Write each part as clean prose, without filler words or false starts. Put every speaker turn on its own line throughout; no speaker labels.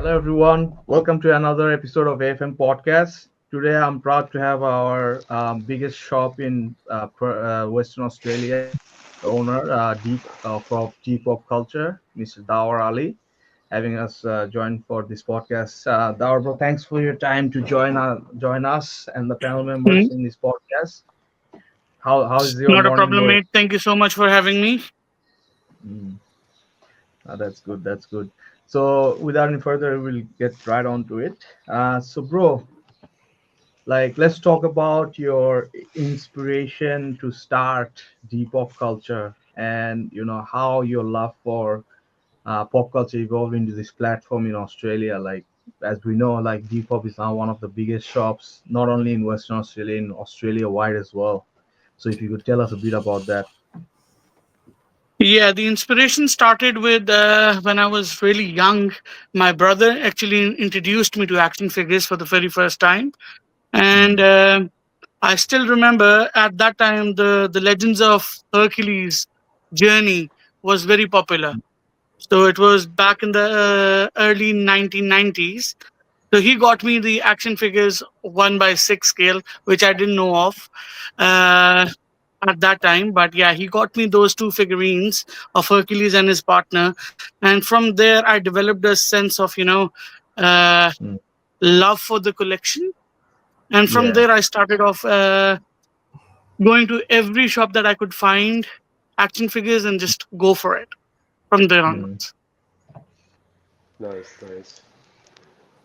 Hello, everyone. Welcome to another episode of AFM Podcast. Today, I'm proud to have our biggest shop in Western Australia, the owner, of Dee Pop Culture, Mr. Dawar Ali, having us join for this podcast. Dawar, bro, thanks for your time to join us and the panel members
Hmm.
in this podcast. How is your
Not a
morning
problem,
going?
mate. Thank you so much for having me.
Mm, that's good. That's good. So, without any further, we'll get right on to it. Bro, let's talk about your inspiration to start the pop culture, and how your love for pop culture evolved into this platform in Australia. Like, as we know, like Depop is now one of the biggest shops, not only in Western Australia, in Australia wide as well. So if you could tell us a bit about that.
Yeah, the inspiration started with when I was really young. My brother actually introduced me to action figures for the very first time, and
Mm,
I still remember at that time the Legends of Hercules journey was very popular. So it was back in the early 1990s. So he got me the action figures 1 by 6 scale, which I didn't know of. Uh, at that time. But yeah, he got me those two figurines of Hercules and his partner, and from there I developed a sense of uh,
mm,
love for the collection. And from
yeah.
there I started off going to every shop that I could find action figures and just go for it from there
Mm,
onwards.
Nice, nice.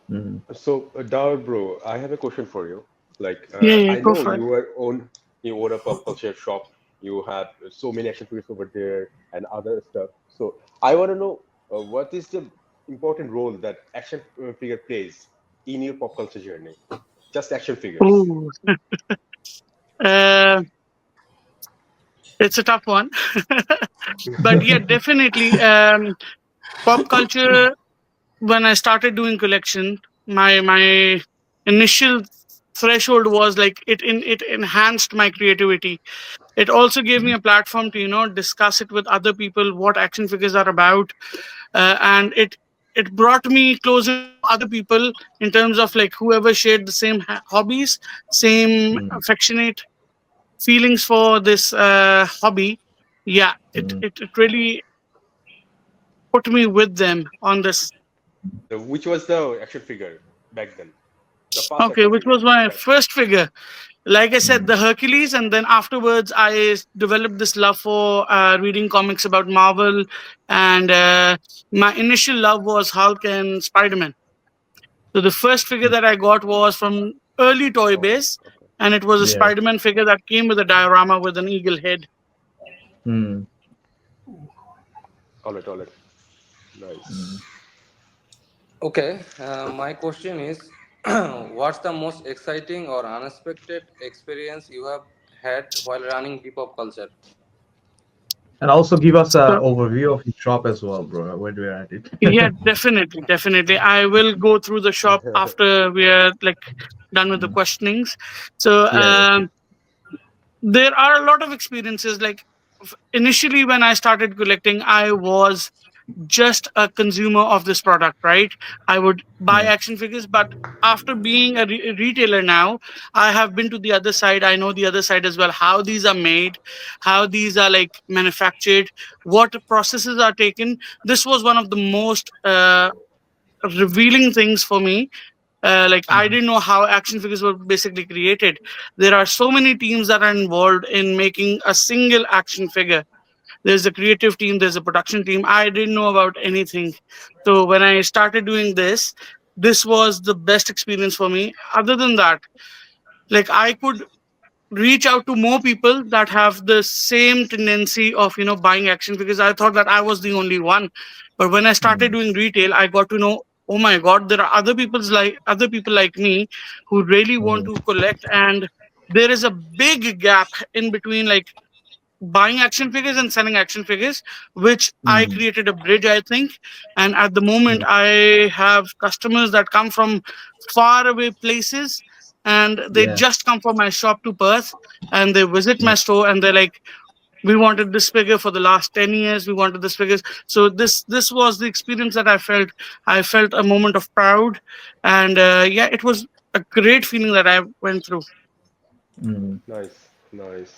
mm,
So, Dar, bro, I have a question for you.
Yeah, yeah,
I
go
know
for it.
you own a pop culture shop. You have so many action figures over there and other stuff. So, I want to know what is the important role that action figure plays in your pop culture journey? Just action figures.
Ooh. uh, it's a tough one. But yeah, definitely, pop culture. When I started doing collection, my initial threshold was like it enhanced my creativity. It also gave me
mm,
a platform to discuss it with other people what action figures are about, and it brought me closer to other people in terms of like whoever shared the same hobbies, same
mm,
affectionate feelings for this hobby. Yeah,
mm.
it really put me with them on this.
Which was the action figure back then? The first
Okay,
action
which
figure
was my
back.
first figure. Like I said,
Mm.
the Hercules, and then afterwards, I developed this love for reading comics about Marvel, and my initial love was Hulk and Spider Man. So the first figure that I got was from early Toy
Oh,
Base,
okay.
and it was a
Yeah.
Spider Man figure that came with a diorama with an eagle head.
Mm,
All right, all right. Nice.
mm.
Okay, my question is what's the most exciting or unexpected experience you have had while running Depop Culture?
And also give us a
So
overview of the shop as well, bro. Where do we at it?
yeah, definitely, definitely. I will go through the shop after we are like done with the
Mm.
questionings. So
Yeah, yeah, sure.
there are a lot of experiences. Like initially when I started collecting, I was just a consumer of this product, right? I would buy
Mm,
action figures, but after being a retailer now, I have been to the other side. I know the other side as well, how these are made, how these are like manufactured, what processes are taken. This was one of the most revealing things for me. Like I
mm,
didn't know how action figures were basically created. There are so many teams that are involved in making a single action figure. There's a creative team, there's a production team. I didn't know about anything. So when I started doing this, this was the best experience for me. Other than that, like I could reach out to more people that have the same tendency of buying action, because I thought that I was the only one. But when I started
mm,
doing retail, I got to know, oh my god, there are other people like me who really want
mm,
to collect. And there is a big gap in between, like buying action figures and selling action figures, which I
mm,
created a bridge, I think. And at the moment,
mm.
I have customers that come from far away places, and they
Yeah.
just come from my shop to Perth, and they visit
Mm,
my store, and they're like, we wanted this figure for the last 10 years, we wanted this figure. So this was the experience that I felt a moment of proud. And yeah, it was a great feeling that I went through.
Mm.
Nice, nice.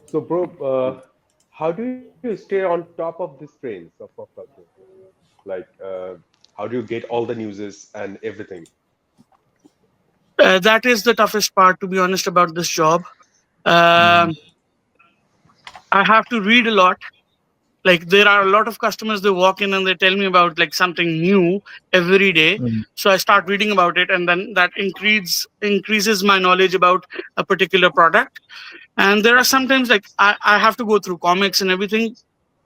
So, bro, how do you stay on top of these trends of pop culture? Like, how do you get all the newses and everything?
That is the toughest part, to be honest, about this job.
Mm.
um, I have to read a lot. Like, there are a lot of customers, they walk in and they tell me about like something new every day.
Mm.
So I start reading about it, and then that increases my knowledge about a particular product. And there are
Hmm.
sometimes like I have to go through comics and everything.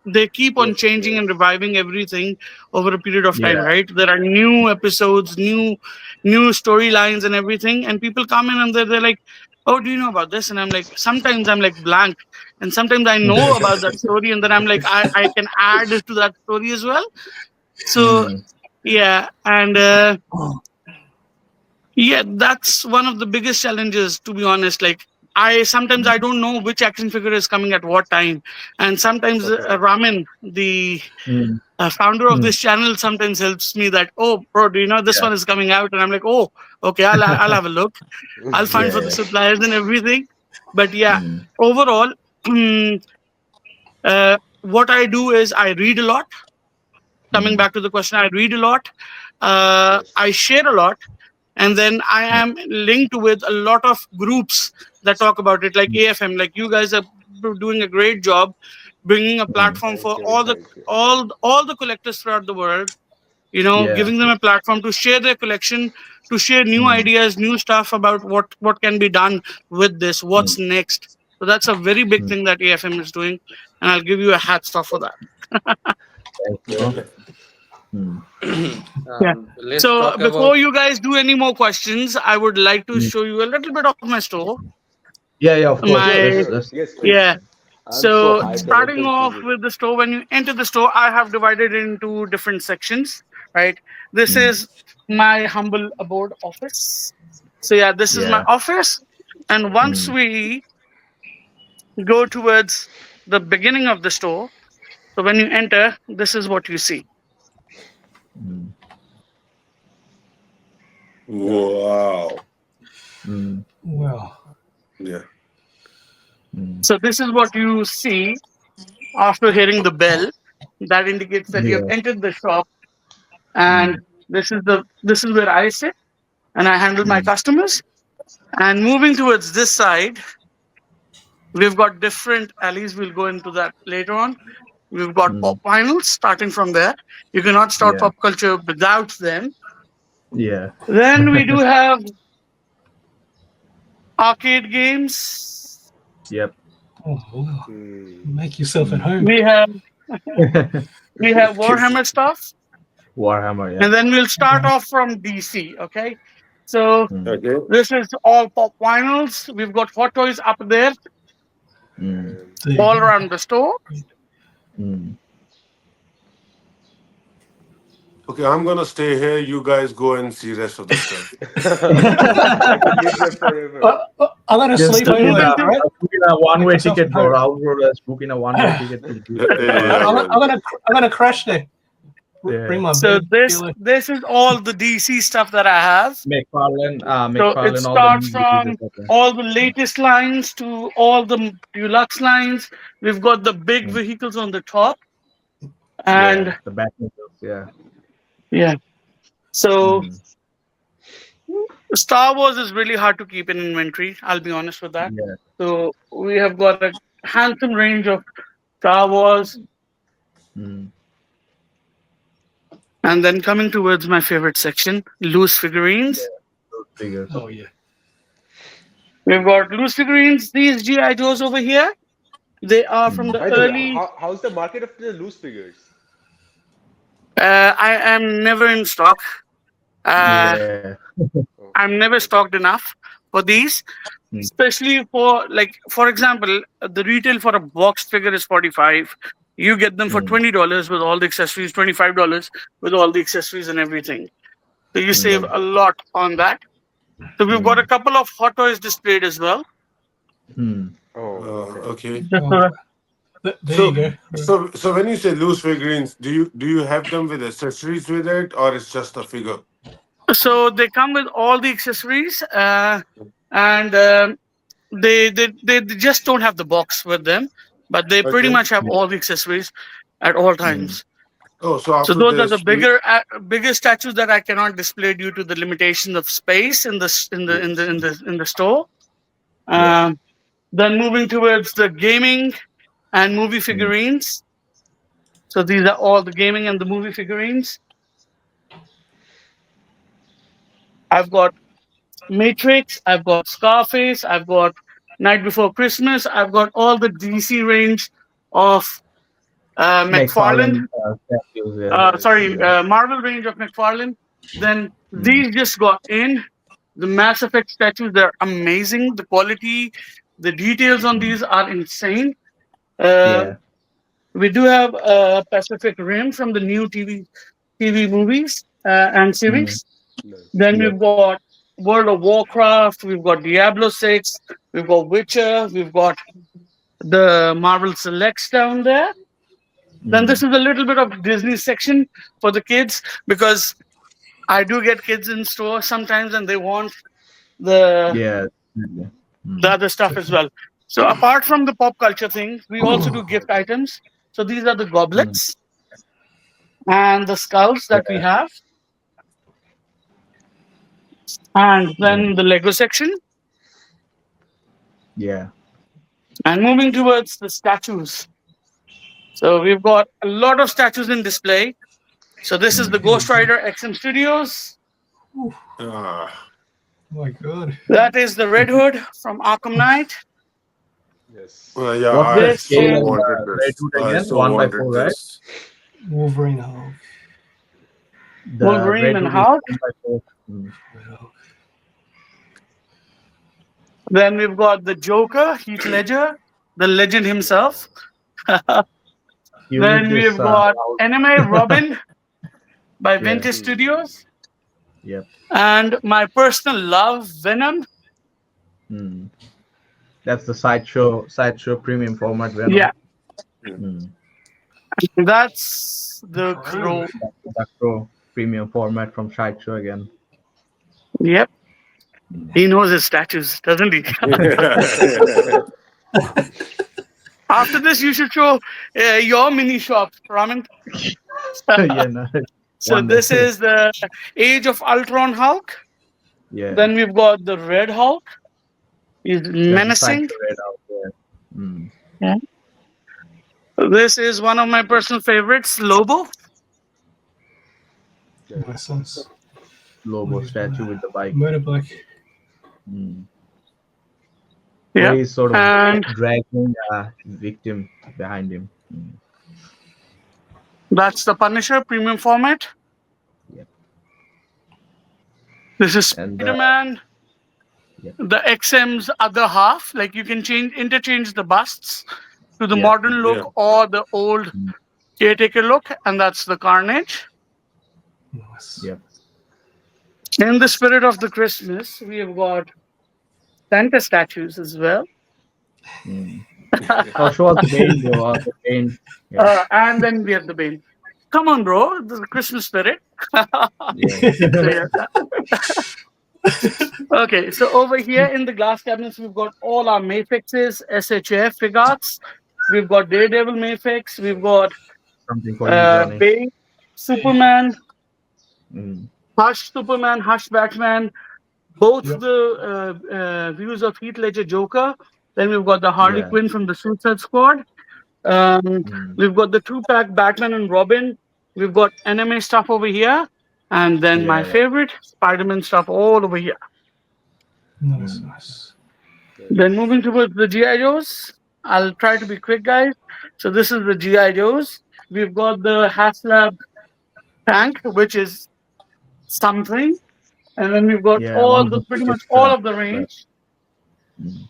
They keep on
Yes,
changing and
yes,
reviving everything over a period of time,
Yeah.
right? There are new episodes, new storylines and everything, and people come in and they're like, oh, do you know about this? And I'm like, sometimes I'm like blank, and sometimes I know about that story, and then I'm like, I can add to that story as well. So
Mm.
yeah. And yeah, that's one of the biggest challenges, to be honest. Like, I sometimes I don't know which action figure is coming at what time, and sometimes
okay.
Ramin, the
Mm.
founder of
Mm.
this channel, sometimes helps me that, oh, bro, do you know this
Yeah.
one is coming out? And I'm like, oh, okay, I'll have a look. I'll find
Yeah.
for the
Yeah.
suppliers and everything. But yeah,
Mm.
overall, what I do is I read a lot. Coming
Mm.
back to the question, I read a lot.
Yes.
I share a lot, and then I
Mm.
am linked with a lot of groups that talk about it, like AFM. Like, you guys are doing a great job bringing a
Mm.
platform for
Thank you, thank you.
all the collectors throughout the world,
Yeah.
giving them a platform to share their collection, to share new
Mm.
ideas, new stuff about what can be done with this, what's
Mm.
next. So that's a very big
Mm.
thing that AFM is doing, and I'll give you a hats off for that.
Thanks, bro. Mm.
Yeah.
Let's
So
talk
before
about.
you guys do any more questions, I would like to
Mm.
show you a little bit of my store.
Yeah. Yeah. Of course.
My
Sure,
Let's.
sure.
Let's.
Yes, please.
Yeah.
I'm so
So
hyped. I want
starting
to
off
visit.
with the store, when you enter the store, I have divided it into different sections, right? This
Mm.
is my humble abode office. So yeah, this is my
Yeah.
office. And once
Mm.
we go towards the beginning of the store, so when you enter, this is what you see.
Mm.
Nice.
Wow.
Mm.
Well,
Yeah.
Mm.
So this is what you see after hearing the bell. That indicates that you have
Yeah.
entered the shop, and
Mm.
this is where I sit and I handle my
Mm.
customers. And moving towards this side, we've got different alleys. We'll go into that later on. We've got pop
Mm.
vinyls starting from there. You cannot start
Yeah.
pop culture without them.
Yeah.
Then we do have arcade games.
Yep.
oh, well,
Hmm.
make yourself at
Mm.
home.
We have we have Warhammer stuff,
Warhammer. Yeah.
and then we'll start
Well,
off from DC. Okay, so
Mm.
Okay.
this is all pop vinyls. We've got Hot Toys up there
Mm.
Um,
there you
all
go.
around the store.
Mm.
Okay, I'm gonna stay here. You guys go and see rest of the stuff.
I could live there forever.
I'm going to
Just
sleep
So
book in
over,
a,
moving to
right?
book in a
Make
one-way
myself
ticket,
at
bro.
home.
Rahul bro, let's book in a one-way ticket to do that.
Yeah,
I'm
man.
gonna I'm gonna crash there.
Yeah.
Bring my
so
bed,
this
pillow.
this is all the DC stuff that I have. So it
McFarlane, all the
starts
new releases
from
are there.
all the latest lines to all the deluxe lines. We've got the big
Mm.
vehicles on the top,
Yeah,
and
the Batman. Yeah.
yeah. So
Mm.
Star Wars is really hard to keep in inventory. I'll be honest with that.
Yeah.
So we have got a handsome range of Star Wars,
Mm.
and then coming towards my favorite section, loose figurines.
Yeah. Those figures.
Oh yeah.
We've got loose figurines. These GI Joes over here. They are from
Mm.
the
By the way,
early.
how's the market of the loose figures?
I am never in stock. Uh,
Yeah.
Oh,
I'm never
okay.
stocked enough for these,
Mm.
especially for, like, for example, the retail for a boxed figure is 45. You get them for
Mm.
$20 with all the accessories, $25 with all the accessories and everything. So you save
Mm.
a lot on that. So we've got a
Mm.
couple of Hot Toys displayed as well.
Mm.
Oh, okay.
Okay.
Just
Oh, there you
So
go.
so when you say loose figurines, do you have them with accessories with it, or it's just a figure?
so they come with all the accessories, and they just don't have the box with them, but they pretty
Okay.
much have all the accessories at all
Mm.
times.
Oh, so
So
after
those are the
this, we.
bigger statues that I cannot display due to the limitation of space in the in the store.
Yeah.
Um, then moving towards the gaming and movie
Mm.
figurines. So these are all the gaming and the movie figurines. I've got Matrix, I've got Scarface, I've got Night Before Christmas, I've got all the DC range of McFarlane.
McFarlane statues. Yeah.
Sorry,
Yes.
Yeah.
Marvel range of McFarlane. Then
Mm.
these just got in. The Mass Effect statues, they're amazing. The quality, the details on
Mm.
these are insane. Uh,
Yeah.
we do have Pacific Rim from the new TV movies and
Mm.
series.
Nice.
Then
Yep.
we've got World of Warcraft, we've got Diablo 6, we've got Witcher, we've got the Marvel Selects down there. Then
Mm.
this is a little bit of Disney section for the kids because I do get kids in store sometimes and they want the
Yeah. Definitely.
the
Mm.
other stuff as well. So apart from the pop culture thing, we also do gift items. So these are the
Mm.
goblets and the skulls that we
Yeah.
have, and
Yeah.
then the Lego section.
Yeah.
And moving towards the statues. So we've got a lot of statues in display. So this is
Mm.
the Ghost Rider XM Studios.
Oh
Ah,
my God.
That is the Red Hood from Arkham Knight.
Yes.
yeah,
What's the
I
This
so
scale
is
on
wanted
the Red
this.
Hood
I
again?
so
One by four,
wanted
right?
this.
Wolverine Hulk.
The
Wolverine
Red
and
Hood is
Hulk.
1 by 4. Mm.
Hulk.
Then we've got the Joker, Heath Ledger, the legend himself.
Wow.
You need
Then
this.
we've got
Rahul.
Anime Robin by
Yeah.
Vintage
Hmm.
Studios.
Yep.
And my personal love, Venom.
Mm. That's the sideshow premium format
Yeah,
Venom.
Hmm.
Mm.
that's the
Crow.
Crow.
That's the Duck Pro premium format from sideshow again.
Yep,
Mm.
he knows his statues, doesn't he? After this, you should show your mini shop, Raman.
Yeah. No,
So
one day.
this is the Age of Ultron Hulk.
Yeah.
Then we've got the Red Hulk. He's
That's the
menacing.
sideshow red out there. Mm.
Yeah. This is one of my personal favorites, Lobo.
My
Nice.
son's
Lobo statue with the bike.
motorbike.
Mm. Where
Yeah.
he's sort of
And
dragging a victim behind him. Mm.
that's the Punisher premium format.
Yep.
This is
And
Spider-Man,
yep.
the XM's other half. Like you can interchange the busts to the
Yep.
modern
yeah.
look or the old
Mm.
caretaker look, and that's the Carnage.
Nice.
Yep.
In the spirit of the Christmas, we have got Santa statues as well.
Mm. Oh, show us the Bane, bro. The Bane. Yeah.
And then we have the Bane. Come on, bro. The Christmas spirit.
Yeah.
So, yeah. Okay, so over here in the glass cabinets, we've got all our Mayfixes, SHF figures. We've got Daredevil Mayfix. We've got
Something for you, Johnny.
Bane, Superman,
Mm.
Hush Superman, Hush Batman. Both
Yep.
the views of Heath Ledger Joker. Then we've got the Harley
Yeah.
Quinn from the Suicide Squad.
Mm.
We've got the two-pack Batman and Robin. We've got anime stuff over here. And then my
Yeah.
favorite, Spider-Man stuff all over here.
Nice,
Mm.
nice.
Then moving towards the GI Joes, I'll try to be quick, guys. So this is the GI Joes. We've got the HasLab tank, which is something, and then we've got
Yeah. One
all
of
the
the
pretty much
biggest.
all of the
Right.
range.
Mm.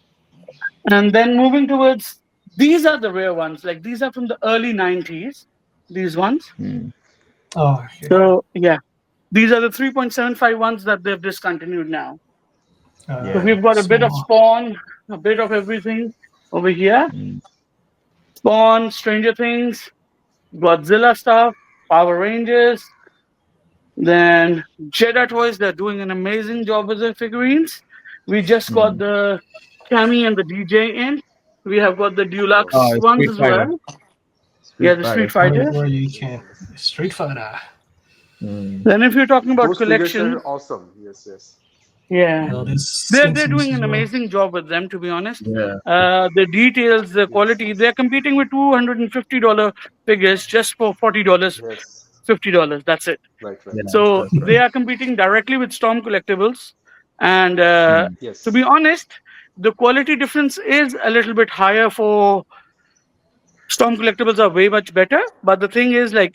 And then moving towards these are the rare ones. Like these are from the early '90s. These ones.
Mm.
Oh, okay.
So yeah, these are the 3.75 ones that they've discontinued now. So
Yeah.
we've got a bit of
Small.
Spawn, a bit of everything. over here.
Mm.
Spawn, Stranger Things, Godzilla stuff, Power Rangers. Then Jedi Toys, they're doing an amazing job with their figurines. We just got
Mm.
the Cammy and the DJ in. We have got the
Oh,
deluxe
Oh,
ones
Street
as
Fighter.
well. Yeah,
Street
the
Fighter.
Street
Where,
Fighter.
where you
yes,
can.
yes.
Street Fighter.
Mm.
Then if you're talking about
Those figures are
collections,
awesome. Yes, yes.
yeah,
Oh,
Mm.
there's
they're
Simpsons
doing
as
an
well.
amazing job with them. To be honest,
Yeah.
the details, the
Yes,
quality, they're
yes.
competing with $250 figures just for $40,
Yes.
$50. That's it.
Right, right.
Yeah.
So
That's
they
right.
are competing directly with Storm Collectibles, and
Mm.
to be
Yes.
honest, the quality difference is a little bit higher for Storm Collectibles. Are way much better, but the thing is, like,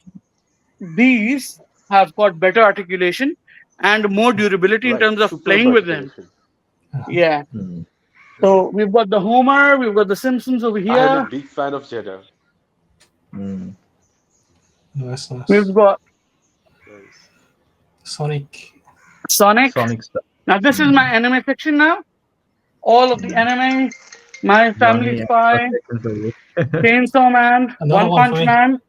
these have got better articulation and more durability in
Right.
terms of
Superb
playing with them.
articulation.
Yeah.
Mm.
So we've got the Homer, we've got the Simpsons over
I am a
here.
big fan of Jedi.
Mm.
Nice,
We've
nice.
got
Nice.
Sonic.
Sonic.
Sonic stuff.
Now this is my
Mm.
anime section now. All of the
Mm.
anime, My Family
Johnny,
Spy,
second to it.
Chainsaw Man,
Another
One
one for
Punch
me.
Man.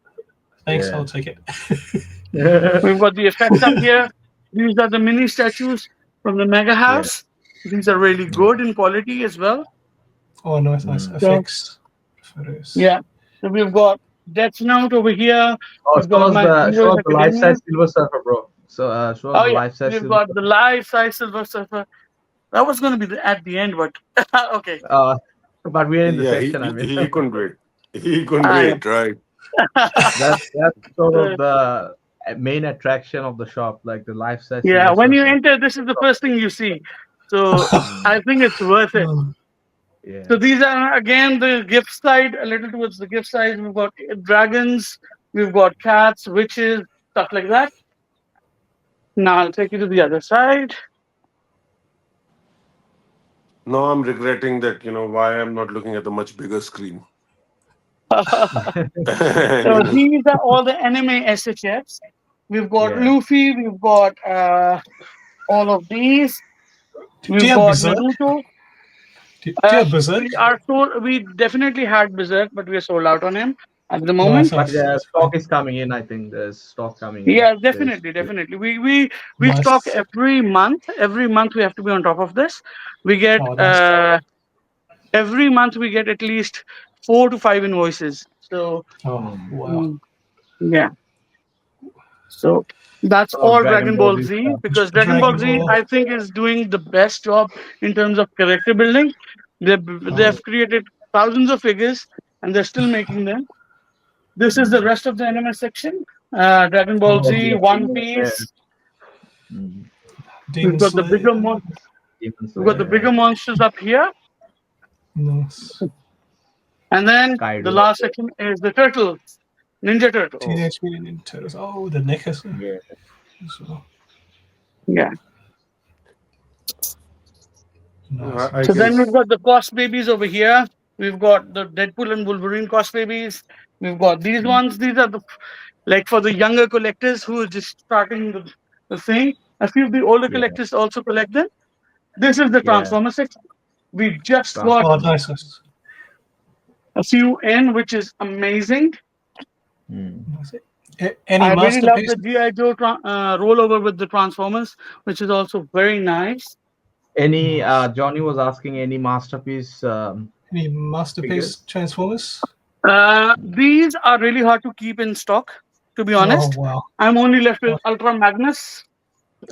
Thanks,
Yeah.
I'll take it.
We've got the effects up here. These are the mini statues from the Mega
Yeah.
House. These are really
Yeah.
good in quality as well.
Oh, nice, nice.
Mm.
So
FX photos.
yeah. So we've got Death Note over here.
Oh,
We've got My
show
Heroes
us the life
Academia.
size Silver Surfer, bro. So show us
Oh
the
yeah.
life size
We've
Silver
got the
Surfer.
life size Silver Surfer. That was going to be at the end, but okay.
Uh, but we're in the
Yeah,
section. I mean,
he couldn't wait. He couldn't
Ah,
wait, right?
that's sort of
yeah.
the main attraction of the shop, like the life size
Yeah,
Silver
when you
Surfer.
enter, this is the first thing you see. So
Mm.
I think it's worth it.
Oh,
So
Yeah.
these are again the gift side, a little towards the gift side. We've got dragons, we've got cats, witches, stuff like that. Now I'll take you to the other side.
Now I'm regretting that, why I'm not looking at the much bigger screen.
So
Anyway,
these are all the anime SHFs. We've got
Yeah.
Luffy, we've got all of these.
do you
We've
have
got
Berserk?
Naruto.
Do you have Berserk?
We definitely had Berserk, but we are sold out on him at the
Nice,
moment.
But
nice. That's
stock
fine.
is coming in. I think there's stock coming in.
Yeah,
There's
definitely, definitely. We stock
Nice.
every month. Every month we have to be on top of this. We get
Oh, nice.
every month we get at least 4 to 5 invoices. So
Oh,
mm.
wow.
yeah. So that's
Oh,
all
Dragon
Dragon
Ball
Ball
Z
Z,
stuff.
because Dragon Ball
Dragon
Z
Ball.
I think is doing the best job in terms of character building.
Oh,
They've created thousands of figures and they're still making them. This is the
Mm.
rest of the anime section. Dragon Ball
Oh,
Z,
yeah,
One
Demon Slayer.
Piece.
Mm.
We've
Demon
got the
Slayer.
Demon
we've got the
Slayer.
bigger monsters up here,
Nice.
and then the
Kaido.
last section is the turtles, Ninja Turtles.
Oh,
Teenage Mutant Ninja Turtles. Oh, the necklace
Yeah.
as well.
Yeah.
Nice,
I
So
nice.
then
can.
we've got the cost babies over here. We've got the Deadpool and Wolverine cost babies. We've got these
Mm.
ones. These are the like for the younger collectors who are just starting the thing. A few of the older
Yeah.
collectors also collect them. This is the
Yeah.
Transformer section. We just got
Oh,
Transformers.
nice, nice.
a few in, which is amazing.
Mm.
Nice. Any
I really love the
masterpiece?
GI Joe rollover with the Transformers, which is also very nice.
Any
Nice.
Johnny was asking any masterpiece
Any masterpiece
figures?
Transformers?
These are really hard to keep in stock, to be
Oh,
honest.
wow.
I'm only left with
Oh,
Ultra Magnus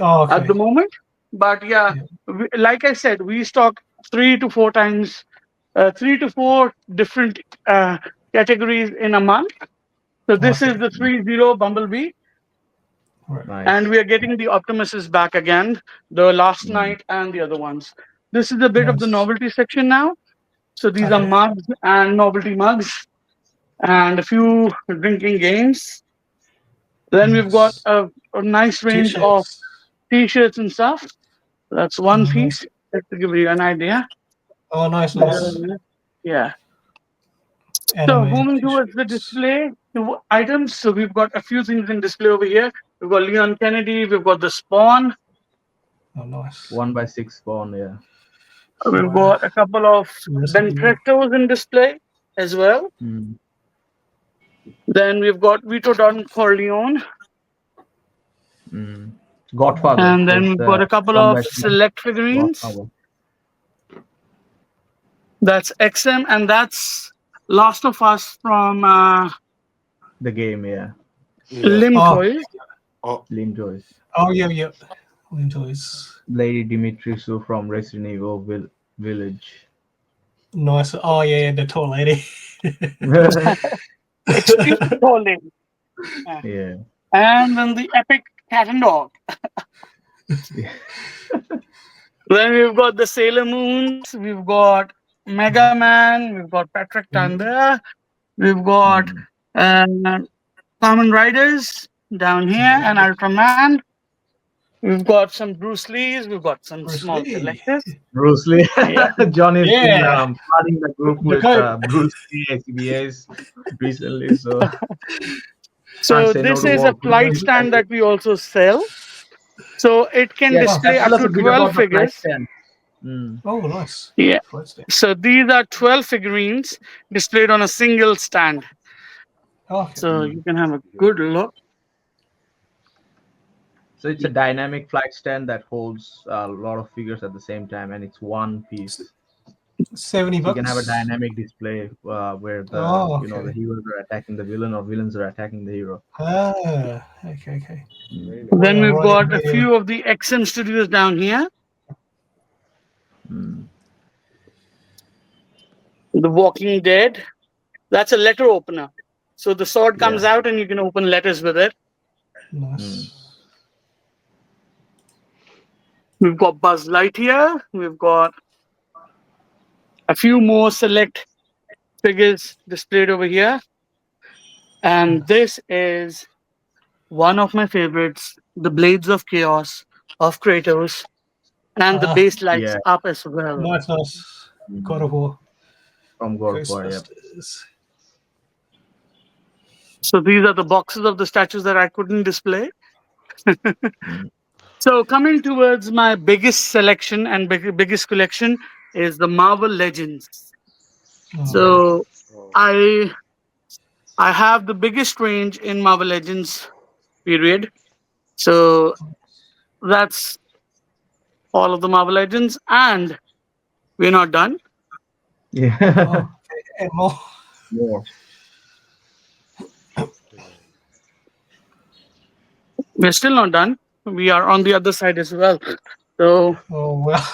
oh,
at the
okay.
moment. But yeah,
Yeah.
like I said, we stock 3 to 4 times, 3 to 4 different categories in a month. So this is
Okay.
the 3-0 Bumblebee,
Right.
and
Nice.
we are getting the Optimuses back again, the last
Mm.
night and the other ones. This is a bit of the
Nice.
novelty section now. So these are
Okay.
mugs and novelty mugs and a few drinking games. Then we've got
Nice.
a nice range of
T-shirts.
t-shirts and stuff. That's one
Oh, nice.
piece, just to give you an idea.
Oh, nice, nice.
Yeah. So
Anime
moving towards the
T-shirts.
display items, so we've got a few things in display over here. We've got Leon Kennedy, we've got the Spawn,
Oh, nice.
1 by 6 spawn. Yeah.
We've
Wow.
got a couple of
Yes,
Benfrettos in display as well.
Mm.
Then we've got Vito Don Corleone.
Mm. Godfather
And then
is
we've got
the
a couple
one
of
that
select figurines.
Godfather.
That's XM, and that's Last of Us from
The game, yeah.
Yeah.
Lim
Oh,
Toys.
Oh,
Lim Joyce.
oh yeah, yeah. Enjoys.
Lady Dimitrescu from Resident Evil Village.
Nice. Oh yeah, the tall lady.
Extreme Trolling.
Yeah.
And then the Epic Cat and Dog.
Yeah.
Then we've got the Sailor Moons. We've got Mega Man. We've got Patrick Thunder. We've got
Mm.
uh, Kamen Riders down here and Ultraman. We've got some Bruce Lees. We've got some
Bruce
small
Lee.
collectors.
Bruce Lee.
Yeah.
John has been
Yeah.
flooding the group
The
with
code.
Bruce Lee XBAs recently, so can't
So
say no
this
to
is a
more
flight
Bruce
stand that we also sell. So it can
Yeah,
Oh,
display
tell
up
us
to
a bit
12
about the flight
figures.
stand. Mm.
oh, nice.
Yeah.
Flight stand.
So these are 12 figurines displayed on a single stand.
Oh, okay.
So you can have a good look.
So it's a dynamic flight stand that holds a lot of figures at the same time, and it's one piece.
$70.
So you can have a dynamic display where
Oh,
the
okay.
heroes are attacking the villain or villains are attacking the hero.
Ah, okay, okay.
Very nice.
Then
Well,
we've
right
got a
here.
few of the XM studios down here.
Mm.
The Walking Dead. That's a letter opener. So the sword comes
Yeah.
out and you can open letters with it.
Nice.
We've got Buzz Lightyear. We've got a few more select figures displayed over here. And this is one of my favorites, the Blades of Chaos of Kratos. And the
Ah,
base lights
Yeah.
up as well.
nice, nice. God of War.
From God of War, yeah.
Ghostbusters.
So these are the boxes of the statues that I couldn't display. So coming towards my biggest selection and biggest collection is the Marvel Legends.
Oh,
So
Oh,
I I have the biggest range in Marvel Legends period. So that's all of the Marvel Legends, and we're not done.
Yeah.
oh, okay. And more.
More.
We're still not done. We are on the other side as well. So
Oh, well.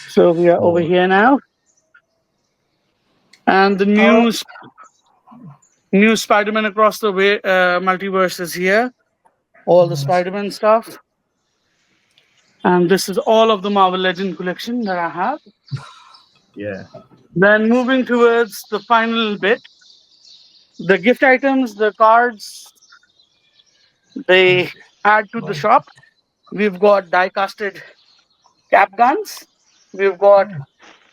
so we are over
More.
here now, and the
Oh,
new Spider-Man across the way multiverse is here. All the
nice.
Spider-Man stuff. And this is all of the Marvel Legend collection that I have.
Yeah.
Then moving towards the final bit, the gift items, the cards, they add to the
Blind.
shop. We've got die-casted cap guns. We've got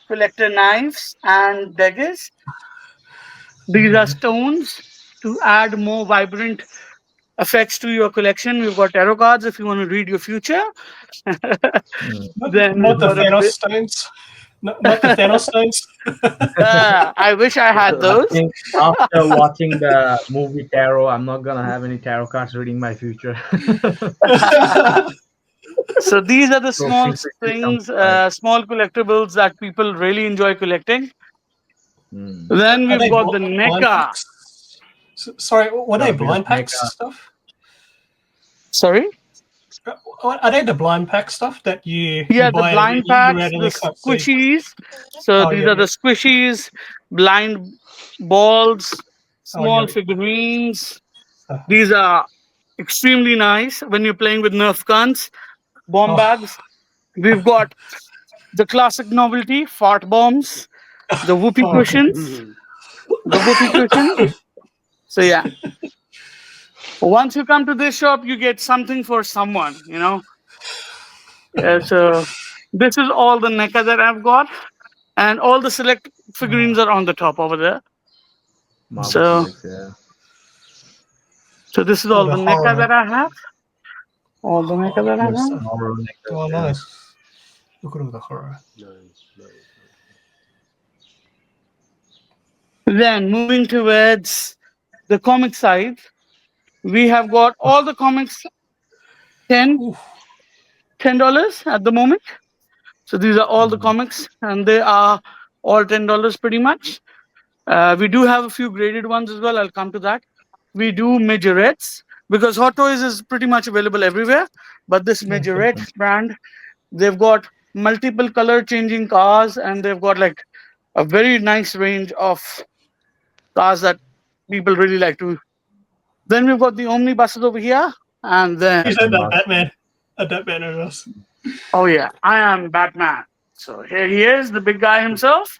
collector knives and daggers. These are stones to add more vibrant effects to your collection. We've got tarot cards if you want to read your future.
Mm.
Then
Not
we've
the
got a
Thanos
bit.
stones. Not the Thanos stones.
I wish I had
I
those.
think after watching the movie Tarot, I'm not gonna have any tarot cards reading my future.
So these are the
So
small
feel free to come
things,
by.
small collectibles that people really enjoy collecting.
Mm.
Then
Are
we've
they
got the
blind
NECA.
packs? Sorry, were
Got
they
a bit of
blind packs
NECA.
stuff?
Sorry?
Are they the blind pack stuff that you
Yeah, the
buy and
blind
you
packs, the
randomly can't see?
squishies. So
Oh,
these
yep,
are the
yep.
squishies, blind balls,
Oh,
small
yep.
figurines.
Uh,
These are extremely nice when you're playing with Nerf guns, bomb
oh,
bags. We've got the classic novelty, fart bombs, the whoopee
oh, okay.
cushions, the whoopee cushions. So yeah, once you come to this shop, you get something for someone, you know. Yeah, so this is all the NECA that I've got, and all the select figurines are on the top over there.
Marvel
So,
Selects, yeah.
so this is
Oh,
all
the
the NECA
horror,
that I have. All the NECA that I
horror
have.
stuff.
Marvel Necklace,
Oh,
yeah.
nice. Look at all the horror.
Nice, nice.
Then moving towards the comic side, we have got all the comics 10
Oof.
$10 at the moment. So these are all the comics, and they are all $10 pretty much. We do have a few graded ones as well. I'll come to that. We do majorettes because Hot Toys is pretty much available everywhere. But this majorette brand, they've got multiple color changing cars, and they've got like a very nice range of cars that people really like to. Then we've got the omnibuses over here, and then
He's like that Batman. A Batman in us.
oh yeah, I am Batman. So here he is, the big guy himself,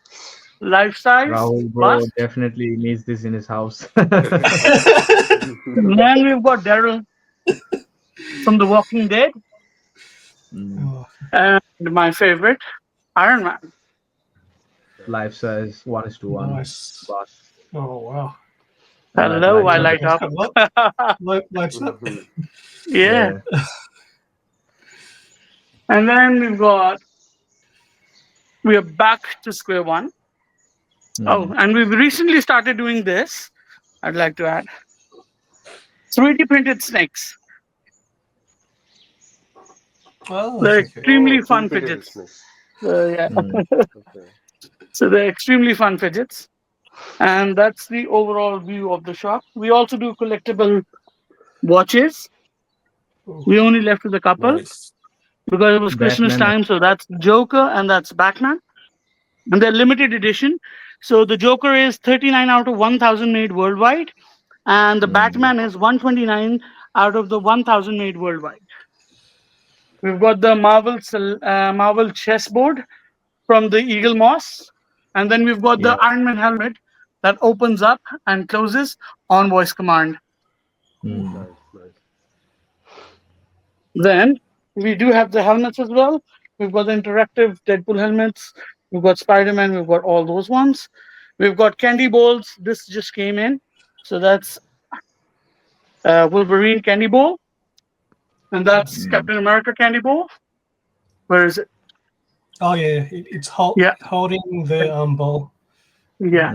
life size
Rahul bro
bust.
definitely needs this in his house.
And then we've got Daryl from The Walking Dead,
Oh,
and my favorite, Iron Man.
Life size 1:1.
nice.
Bust.
Oh, wow.
Hello, I
Light
light up.
Lights up.
Yeah. And then we are back to square one. Oh, and we've recently started doing this. I'd like to add 3D printed snakes.
Oh,
They're
that's okay.
extremely
Oh,
fun
3D
fidgets.
business.
Yeah.
Okay.
So they're extremely fun fidgets. And that's the overall view of the shop. We also do collectible watches. We only left with a couple
Nice.
because it was Christmas
Batman.
time. So that's Joker and that's Batman. And they're limited edition. So the Joker is 39 out of 1,000 made worldwide. And the Batman is 129 out of the 1,000 made worldwide. We've got the Marvel chessboard from the Eagle Moss. And then we've got the Iron Man helmet that opens up and closes on voice command.
Nice, nice.
Then we do have the helmets as well. We've got the interactive Deadpool helmets. We've got Spider-Man. We've got all those ones. We've got candy bowls. This just came in. So that's Wolverine candy bowl. And that's Captain America candy bowl. Where is it?
Oh, yeah. It's
Yeah.
holding the ball.
Yeah.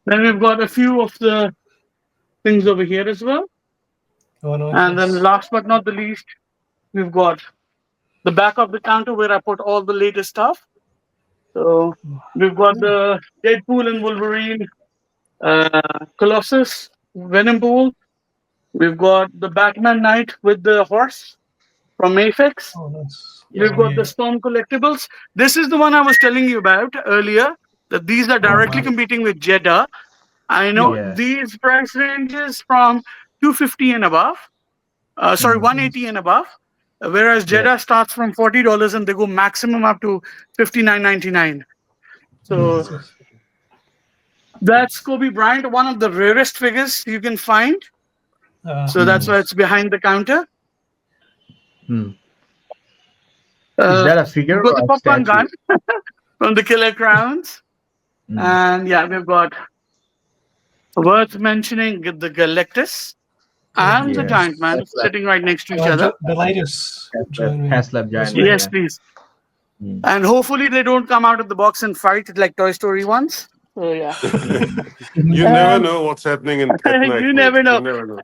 Then we've got a few of the things over here as well.
Oh, nice.
And then last but not the least, we've got the back of the counter where I put all the latest stuff. So we've got the Deadpool and Wolverine, Colossus, Venom Pool. We've got the Batman Knight with the horse from Mayfix.
Oh, nice.
We've got the Storm collectibles. This is the one I was telling you about earlier, that these are directly competing with Jeddah. I know these price ranges from 250 and above. 180 and above. Whereas Jeddah starts from $40 and they go maximum up to $59.99. So that's Kobe Bryant, one of the rarest figures you can find. So that's why it's behind the counter.
Is that a figure
We've got
or
the
a
popcorn
statue?
gun from the Killer Crowns. And yeah, we've got worth mentioning the Galactus and the Giant Man sitting right next to each other.
The latest.
Haslab Giant.
Yes, please. And hopefully they don't come out of the box and fight like Toy Story ones. So yeah.
You never know what's happening at night.
You never know.
You never know.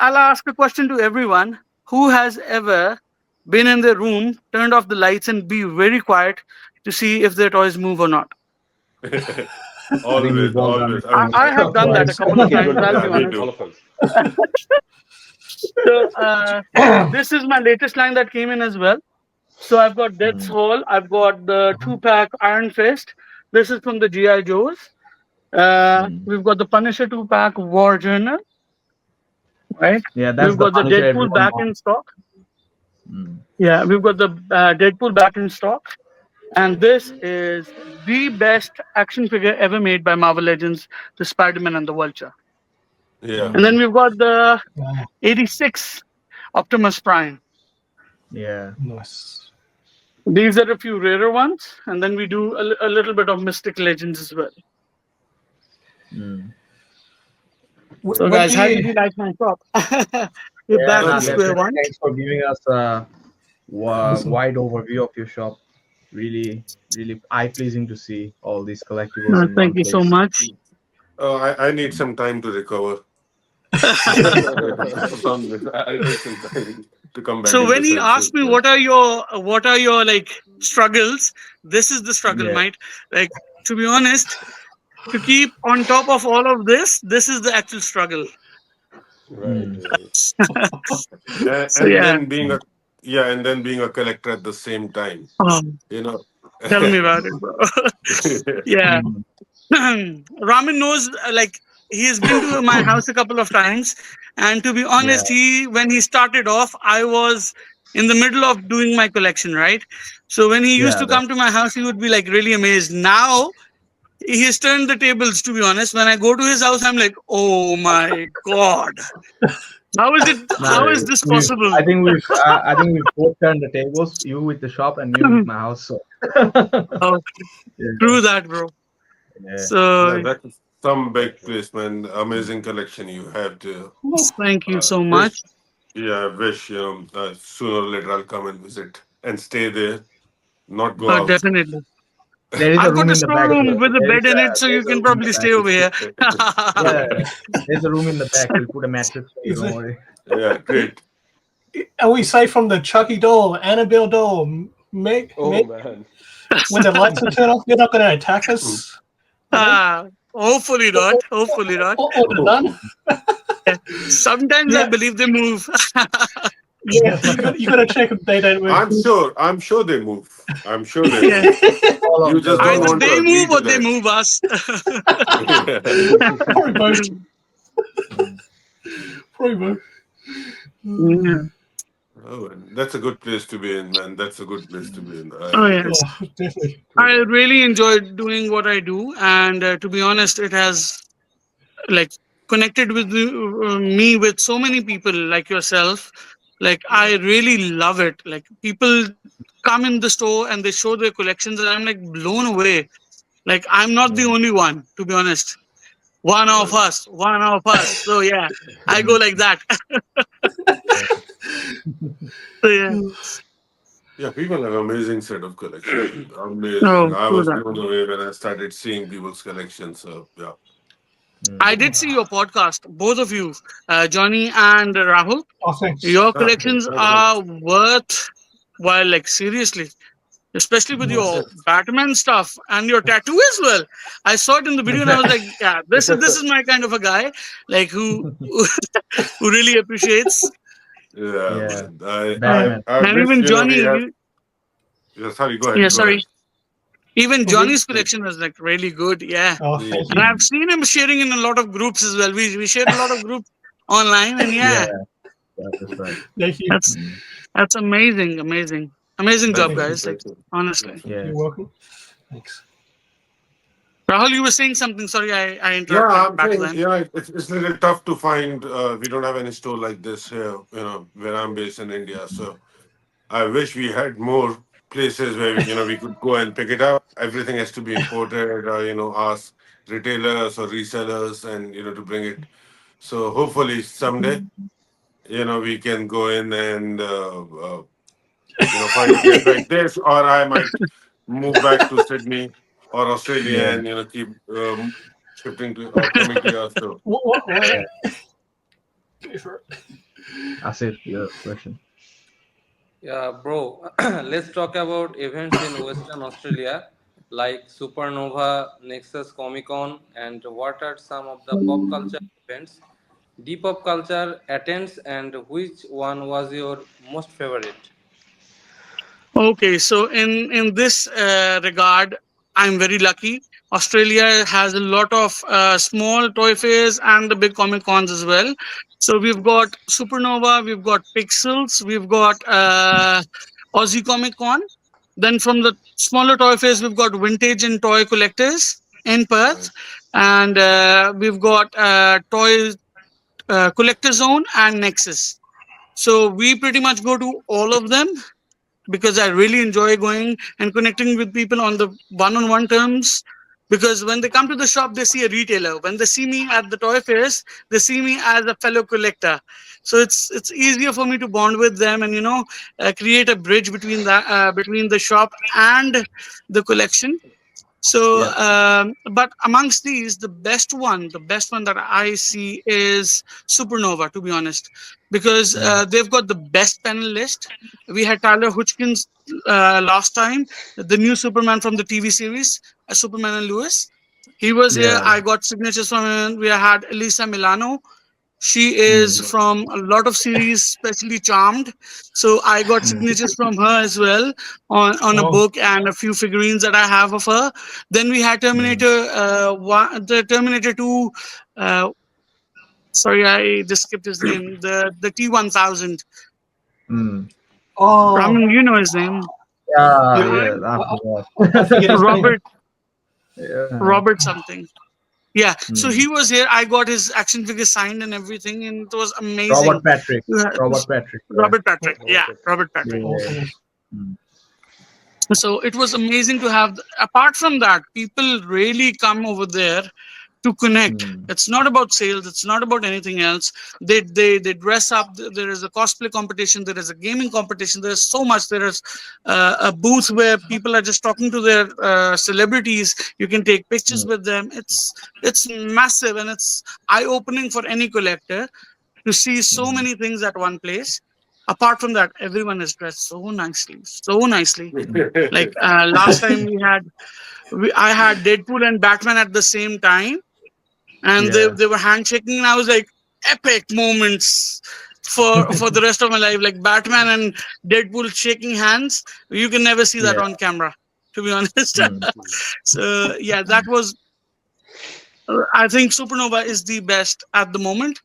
I'll ask a question to everyone. Who has ever been in the room, turned off the lights, and be very quiet to see if their toys move or not?
Always, always.
I have done that a couple of times. I'll be honest.
All of us.
So this is my latest line that came in as well. So I've got Death's Hall. I've got the 2-pack Iron Fist. This is from the G.I. Joes. We've got the Punisher 2-pack War Journal. Right?
Yeah, that's
we've got the
Punisher
Deadpool back in stock. Yeah, we've got the Deadpool back in stock. And this is the best action figure ever made by Marvel Legends, the Spider-Man and the Vulture.
Yeah.
And then we've got the 86 Optimus Prime.
Yeah.
Nice.
These are a few rarer ones. And then we do a little bit of Mystic Legends as well. So guys, how did you like my shop? We're back to square one.
Thanks for giving us a wide overview of your shop. Really, really eye pleasing to see all these collectibles in one
Thank you so
place.
much.
I need some time to recover from this. I'll take some time to come back
So
into
when he
senses.
asked me what are your like struggles, this is the struggle,
Yeah.
mate. Like, to be honest, to keep on top of all of this is the actual struggle.
Right,
Mm.
right.
So
And
yeah,
then being a yeah, and then being a collector at the same time. You know.
tell me about it, bro. Yeah.
Mm.
Ramin knows, like, he has been to my house a couple of times, and to be
Yeah.
honest, he when he started off, I was in the middle of doing my collection, right? So when he used
Yeah.
to come to my house, he would be like really amazed. Now he has turned the tables. To be honest, when I go to his house, I'm like, oh my god, how is it?
Now
How is this
we've.
possible?
I think we've both turned the tables. You with the shop and me with my house. So.
Oh,
Yeah.
true that, bro.
Yeah.
So
No, that's some big placement. Amazing collection you have to.
thank you so
Wish,
much.
yeah, I wish sooner or later I'll come and visit and stay there, not go out.
Definitely.
There is a
I've
room
got a
in the back.
storeroom with a bed in it, so you
There's a
can
room in the
probably
back.
stay over here.
Yeah. There's a room in the back. We'll put a mattress for you.
Is
Don't
it?
worry.
Yeah, great.
And we say from the Chucky doll, Annabelle doll, make
Oh man.
when the lights are turned off, they're not going to attack
Mm.
us. You know,
Ah, hopefully not. Hopefully not.
or the nun.
Sometimes I
Yeah,
believe they move.
yeah. You got to check if they don't move.
I'm sure they move. I'm sure they
Yeah.
move.
All
You
of
just
them.
don't
Either
want to
they
agree
move
to
or they
that.
move us.
Probably both.
Mm.
Probably both.
Yeah.
Oh, and that's a good place to be in, man. That's a good place to be in.
Oh,
Yeah.
yes.
Oh, definitely.
True
I
that.
really enjoyed doing what I do. And to be honest, it has like connected with me with so many people like yourself. Like, I really love it. Like, people come in the store and they show their collections, and I'm like blown away. Like, I'm not the
Yeah.
only one, to be honest. One of
Right.
us, one of us. So yeah, I go
Mm.
like that.
Yeah.
So yeah.
Yeah, people have amazing set of collection. Amazing.
Oh,
I
true
was
that.
blown away when I started seeing people's collection. So yeah.
I
Mm.
did see your podcast, both of you, Johnny and Rahul.
Oh, thanks.
Your
Ah,
collections
thanks.
are worth while, like, seriously, especially with
Oh,
your Batman stuff and your tattoo as well. I saw it in the video and I was like, yeah, this is my kind of a guy, like, who really appreciates.
Yeah,
Yeah.
man.
Uh,
Batman.
I
and
wish
even
we
Johnny,
have. Yeah, sorry. Go
yeah,
ahead. Go
sorry,
ahead.
even
we,
Johnny's collection was like really good. Yeah.
thank
And
you.
Mm.
I've seen him sharing in a lot of groups as well. We share a lot of groups online, and
Yeah.
yeah,
That's right.
Thank you.
that's
Mm.
that's amazing, amazing job,
Thank
Thank
you.
you.
guys. Like,
Thank you.
honestly,
Thank you.
Yeah.
You're welcome. Thanks.
Rahul, you were saying something. Sorry, I
Yeah,
interrupted
I'm
back
saying,
then.
it's a little tough to find. We don't have any store like this here, where I'm based in India. So I wish we had more places where we could go and pick it up. Everything has to be imported, or ask retailers or resellers, and to bring it. So hopefully someday, we can go in and find a place like this, or I might move back to Sydney or Australia
Yeah.
and keep shifting to or coming to your store.
What?
Yeah. Asif, your question.
Yeah, bro. Let's talk about events in Western Australia like Supernova, Nexus Comic Con, and what are some of the pop culture events Dee Pop Culture attends, and which one was your most favorite?
Okay, so in this regard, I'm very lucky. Australia has a lot of small toy fairs and the big comic cons as well. So we've got Supernova, we've got Pixels, we've got Aussie Comic Con. Then from the smaller toy fairs, we've got Vintage and Toy Collectors in Perth,
Right.
and we've got Toy Collector Zone and Nexus. So we pretty much go to all of them because I really enjoy going and connecting with people on the one-on-one terms. Because when they come to the shop, they see a retailer. When they see me at the toy fairs, they see me as a fellow collector. So it's easier for me to bond with them, and create a bridge between the shop and the collection. So,
Yeah.
but amongst these, the best one that I see is Supernova, to be honest, because
Mm.
they've got the best panel list. We had Tyler Hodgkins last time, the new Superman from the TV series, Superman and Lewis. He was here.
Yeah.
I got signatures from him. We had Elisa Milano. She is
Mm.
from a lot of series, especially Charmed. So I got
Mm.
signatures from her as well on a
Oh,
book and a few figurines that I have of her. Then we had
Mm.
The Terminator 2. Uh, Sorry, I just skipped his name. The T1000.
Mm.
oh,
Ramim, you know his name.
Yeah,
yeah.
yeah, I
I
forgot.
forget his name.
Robert
Yeah.
Robert something. Yeah. So
Mm.
he was here. I got his action figure signed and everything, and it was amazing.
Robert Patrick.
Uh,
Robert Patrick. Yeah.
Robert Patrick. Yeah,
Okay.
Robert
Yeah.
Patrick.
Yeah.
Oh,
Mm.
So it was amazing to have. Apart from that, people really come over there to connect.
Mm.
It's not about sales. It's not about anything else. They dress up. There is a cosplay competition. There is a gaming competition. There is so much. There is a booth where people are just talking to their celebrities. You can take pictures
Mm.
with them. It's massive, and it's eye opening for any collector to see so
Mm.
many things at one place. Apart from that, everyone is dressed so nicely, so nicely.
Mm.
Like last time I had Deadpool and Batman at the same time, and they
Yeah.
they were handshaking, and I was like, epic moments for the rest of my life. Like Batman and Deadpool shaking hands, you can never see that
Yeah.
on camera, to be honest.
Mm.
So yeah, that was. I think Supernova is the best at the moment.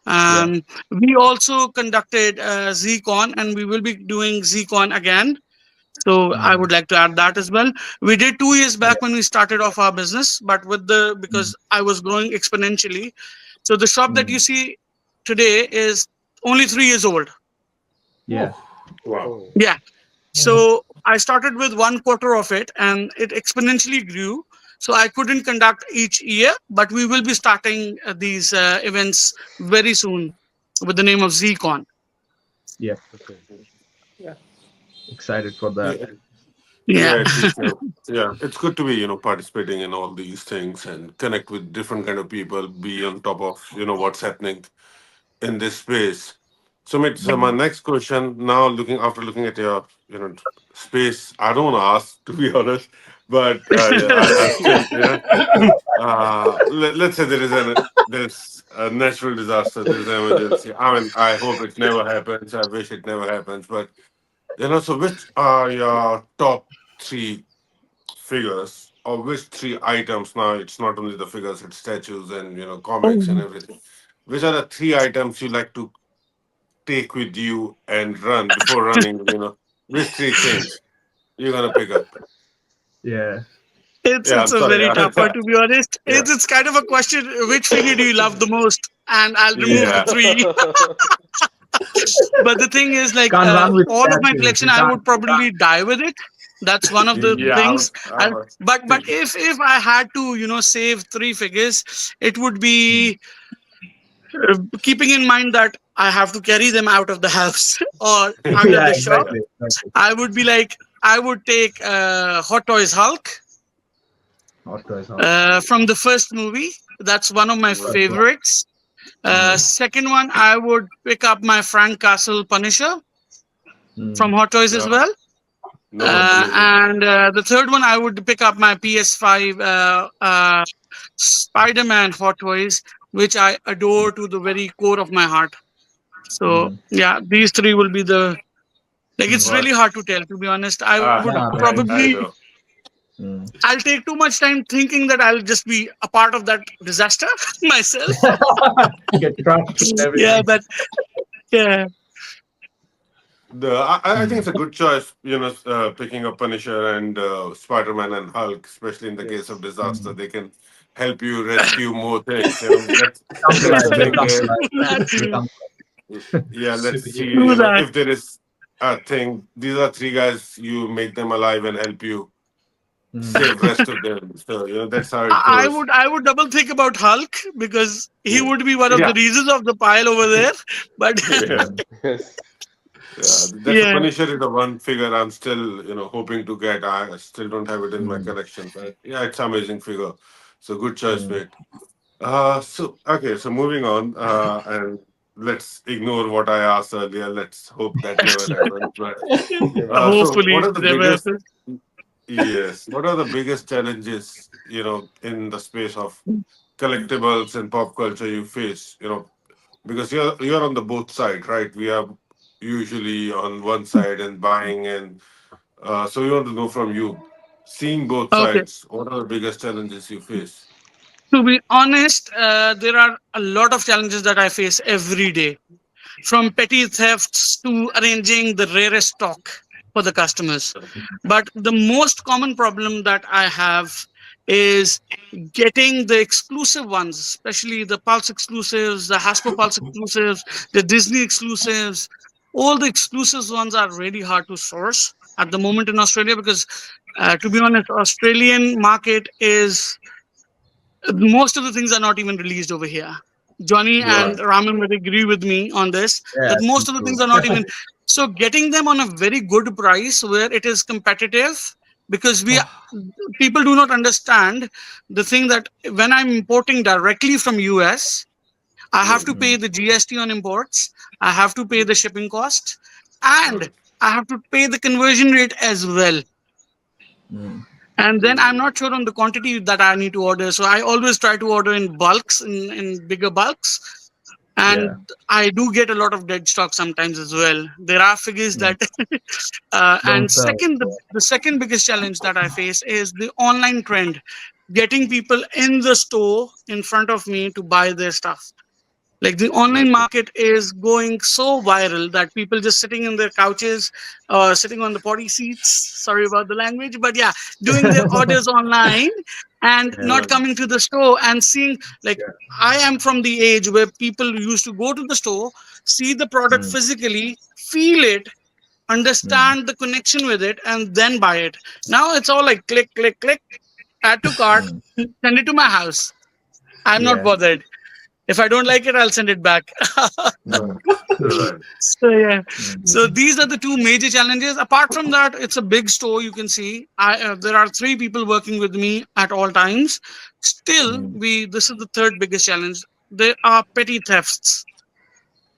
Yeah.
We also conducted ZCon, and we will be doing ZCon again. So I
Mm.
would like to add that as well. We did 2 years
Yeah.
back when we started off our business, but
Mm.
because I was growing exponentially. So the shop that you
Mm.
see today is only 3 years old.
Yeah.
Wow.
Oh.
Yeah.
oh,
So I started with 1/4 of it, and it exponentially grew. So I couldn't conduct each year, but we will be starting these events very soon with the name of ZCon.
Yeah.
Okay.
yeah.
Excited for that.
Yeah,
Yeah.
yeah, at least, yeah, it's good to be, participating in all these things and connect with different kind of people, be on top of, what's happening in this space. So my
Mm.
next question now, looking at your, space, I don't want to ask to be honest, but yeah, I'll still, let's say there's a natural disaster, there's an emergency. I mean, I hope it never happens. I wish it never happens, but so which are your top three figures, or which three items? Now it's not only the figures, it's statues and comics and
Oh,
everything. Which are the three items you like to take with you and run before running? Which three things you're gonna pick up?
Yeah.
Yeah,
it's
I'm
a
sorry.
very tough one, to be honest.
Yeah,
It's kind of a question: which figure do you love the most? And I'll remove the
yeah.
three. But the thing is, like
Can't run with
all of my
statues.
collection,
You
I
can't.
would probably die with it. That's one of the
Yeah,
things.
I was
But
thinking.
if I had to, save three figures, it would
Mm.
be keeping in mind that I have to carry them out of the house or under
Yeah.
the shop.
Exactly. Exactly.
I would be like, I would take Hot Toys Hulk
Hot toys. Hot.
from the first movie. That's one of my
First one.
favorites.
Mm.
Second one, I would pick up my Frank Castle Punisher
Mm.
from Hot Toys as
No,
well.
no, amazing.
And the third one, I would pick up my PS5 Spider-Man Hot Toys, which I adore to the very core of my heart. So
Mm.
yeah, these three will be the like. It's
Mm.
really
But
hard to tell, to be honest. I would
Yeah. That's
I
easy.
probably
know.
Mm.
I'll take too much time thinking that I'll just be a part of that disaster myself.
Get crushed with
Yeah,
everything.
but yeah.
I think
Mm.
it's a good choice, picking up Punisher and Spider-Man and Hulk, especially in the case of
Yes.
disaster.
Mm.
They can help you rescue more things.
Come to
Let's
life. They'll
think.
come to life.
That
They'll
too.
come.
Yeah, let's see.
Superhero.
Do that.
If there is a thing, these are three guys. You make them alive and help you.
Mm.
save rest of them. So that's how it
I
goes.
would I would double think about Hulk because he
Yeah,
would be one of the
yeah,
reasons of the pile over there. But
yeah.
Yeah.
Yes.
That's a
yeah,
Punisher is the one figure I'm still hoping to get. I still don't have it in my
Mm.
collection, but yeah, it's amazing figure. So good choice,
Mm.
mate. So okay, so moving on, and let's ignore what I asked earlier. Let's hope that never happens. But so
hopefully
what
it
are the
never
biggest?
happens.
Yes, what are the biggest challenges in the space of collectibles and pop culture you face? Because you're on the both side, right? We are usually on one side and buying, and so we want to know from you, seeing both
Okay.
sides, what are the biggest challenges you face?
To be honest, there are a lot of challenges that I face every day, from petty thefts to arranging the rarest stock for the customers. But the most common problem that I have is getting the exclusive ones, especially the Pulse exclusives, the Hasbro Pulse exclusives, the Disney exclusives. All the exclusives ones are really hard to source at the moment in Australia because, to be honest, Australian market is most of the things are not even released over here. Johnny
Yeah.
and
Right.
Ramim would agree with me on this
Yeah.
that most
True.
of the things
True.
are not even. So getting them on a very good price where it is competitive, because we people do not understand the thing that when I'm importing directly from US, I have to
Right.
pay
Mm.
the GST on imports, I have to pay the shipping cost, and
Right.
I have to pay the conversion rate as well.
Mm.
And then I'm
Mm.
not sure on the quantity that I need to order. So I always try to order in bulks, in bigger bulks.
Yeah.
And I do get a lot of dead stock sometimes as well. There are figures
Mm.
that,
Don't
and
sell.
second, the second biggest challenge that I face is the online trend, getting people in the store in front of me to buy their stuff. Like the online
Okay.
market is going so viral that people just sitting in their couches, sitting on the potty seats. Sorry about the language, but yeah, doing their orders online and
Yeah.
not
Right.
coming to the store and seeing. Like,
Yeah.
I am from the age where people used to go to the store, see the product
Mm.
physically, feel it,
Mm.
understand the connection with it, and then buy it. Now it's all like click, click, click, add to cart,
Mm.
send it to my house. I'm not
Yeah.
bothered. If I don't like it, I'll send it back.
Right.
Mm.
Right.
So yeah,
Mm.
so these are the two major challenges. Apart from that, it's a big store. You can see, there are three people working with me at all times. Still,
Mm.
we this is the third biggest challenge. There are petty thefts.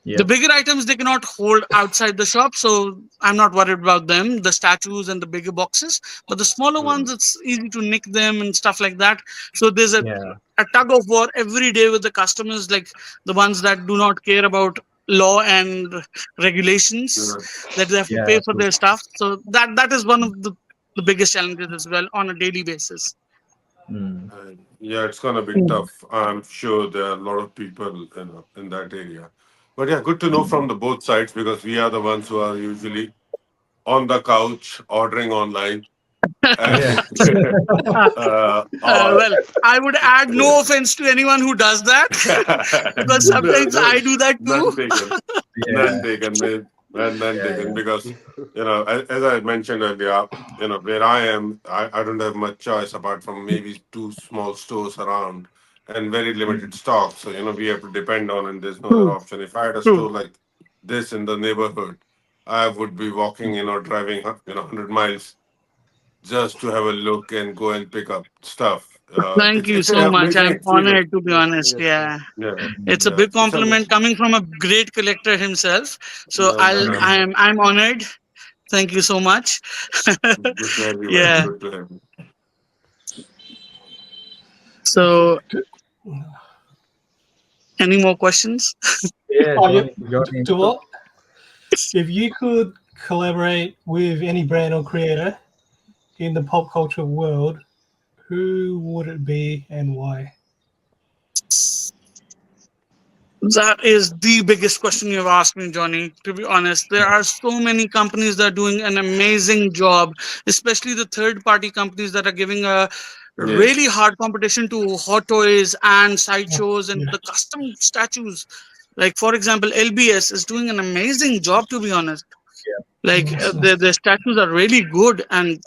The
Yep.
bigger items they cannot hold outside the shop, so I'm not worried about them, the statues and the bigger boxes. But the smaller
Mm.
ones, it's easy to nick them and stuff like that. So there's
Yeah.
a tug of war every day with the customers, like the ones that do not care about law and regulations,
Right.
that they have to
Yeah.
pay for
True.
their stuff. So that is one of the biggest challenges as well on a daily basis.
Mm.
Yeah, it's gonna be
Mm.
tough. I'm sure there are a lot of people in that area. But yeah, good to know
Mm.
from the both sides because we are the ones who are usually on the couch ordering online.
Yeah.
And, or
Well, I would add no offense to anyone who does that because
no,
sometimes
no,
I do that too.
none taken. None
Yeah.
taken, man. None
Yeah.
taken
Yeah.
because as I mentioned earlier, where I am, I don't have much choice apart from maybe two small stores around and very limited
Mm.
stock. So we have to depend on, and there's no other
True,
option. If I had a
true.
store like this in the neighborhood, I would be walking, driving, 100 miles just to have a look and go and pick up stuff.
Thank
It's
you
it's
so
an
much.
amazing
I'm
experience.
honored to be
Yes,
honest.
yes, yes.
Yeah.
Yeah,
It's
Mm.
a
yeah.
big
It's
compliment coming from a great collector himself. So
no man.
I'm honored. Thank you so much.
Good to have you, man.
Yeah.
Good to have you.
So any more questions?
Yeah.
Oh, yeah.
Johnny. Johnny.
To what? If you could collaborate with any brand or creator in the pop culture world, who would it be and why?
That is the biggest question you've asked me, Johnny. To be honest, there are so many companies that are doing an amazing job, especially the third party companies that are giving a really
Yes.
hard competition to Hot Toys and
Oh,
Sideshows and
yeah.
the custom statues. Like, for example, LBS is doing an amazing job, to be honest. Like,
Yes.
their statues are really good, and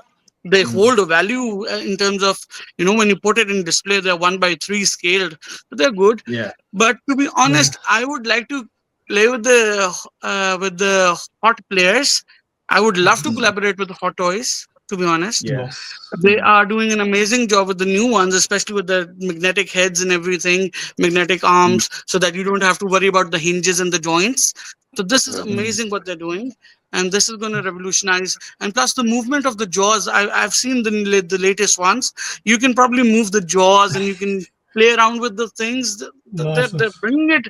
They
Mm.
hold a value in terms of, when you put it in display, they're 1 by 3 scaled. So they're good.
Yeah.
But to be
Yeah.
honest, I would like to play with the hot players. I would love to
Mm.
collaborate with the Hot Toys, to be honest.
Yeah.
Yes.
They
Mm.
are doing an amazing job with the new ones, especially with the magnetic heads and everything, magnetic
Mm.
arms, so that you don't have to worry about the hinges and the joints. So this is
Mhm.
Mm.
amazing what they're doing, and this is going to revolutionize. And plus the movement of the jaws, I've seen the latest ones. You can probably move the jaws, and you can play around with the things.
Nice.
They're bringing it.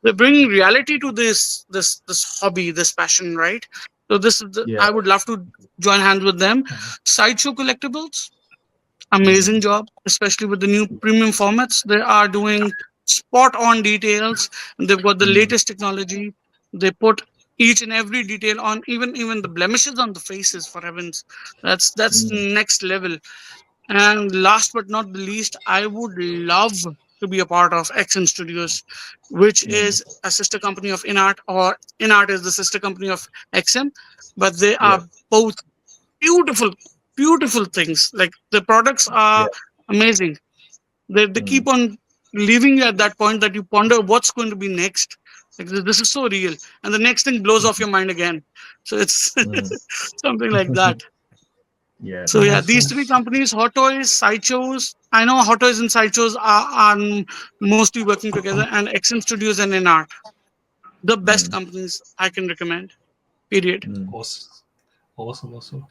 They're bringing reality to this hobby, this passion, right? So this is
Yeah.
I would love to join hands with them. Sideshow Collectibles, amazing
Mm.
job, especially with the new premium formats. They are doing spot on details, and they've got the
Mm.
latest technology. They put each and every detail on, even the blemishes on the faces, for heavens. That's
Mm.
next level. And last but not the least, I would love to be a part of Action Studios, which
Mm.
is a sister company of InArt, or InArt is the sister company of XM, but they
Yeah.
are both beautiful, beautiful things. Like the products
Yeah.
are amazing. They
Mm.
keep on leaving you at that point that you ponder what's going to be next. Like this is so real, and the next thing blows off
Mm.
your mind again. So it's
Mm.
something like that.
Yeah.
So yeah,
Nice.
these three
Nice.
companies, Hot Toys, Sideshows. I know Hot Toys and Sideshows are mostly working together, and XM Studios and InArt, the best
Mm.
companies I can recommend. Period.
Mm.
Awesome. Awesome. Awesome.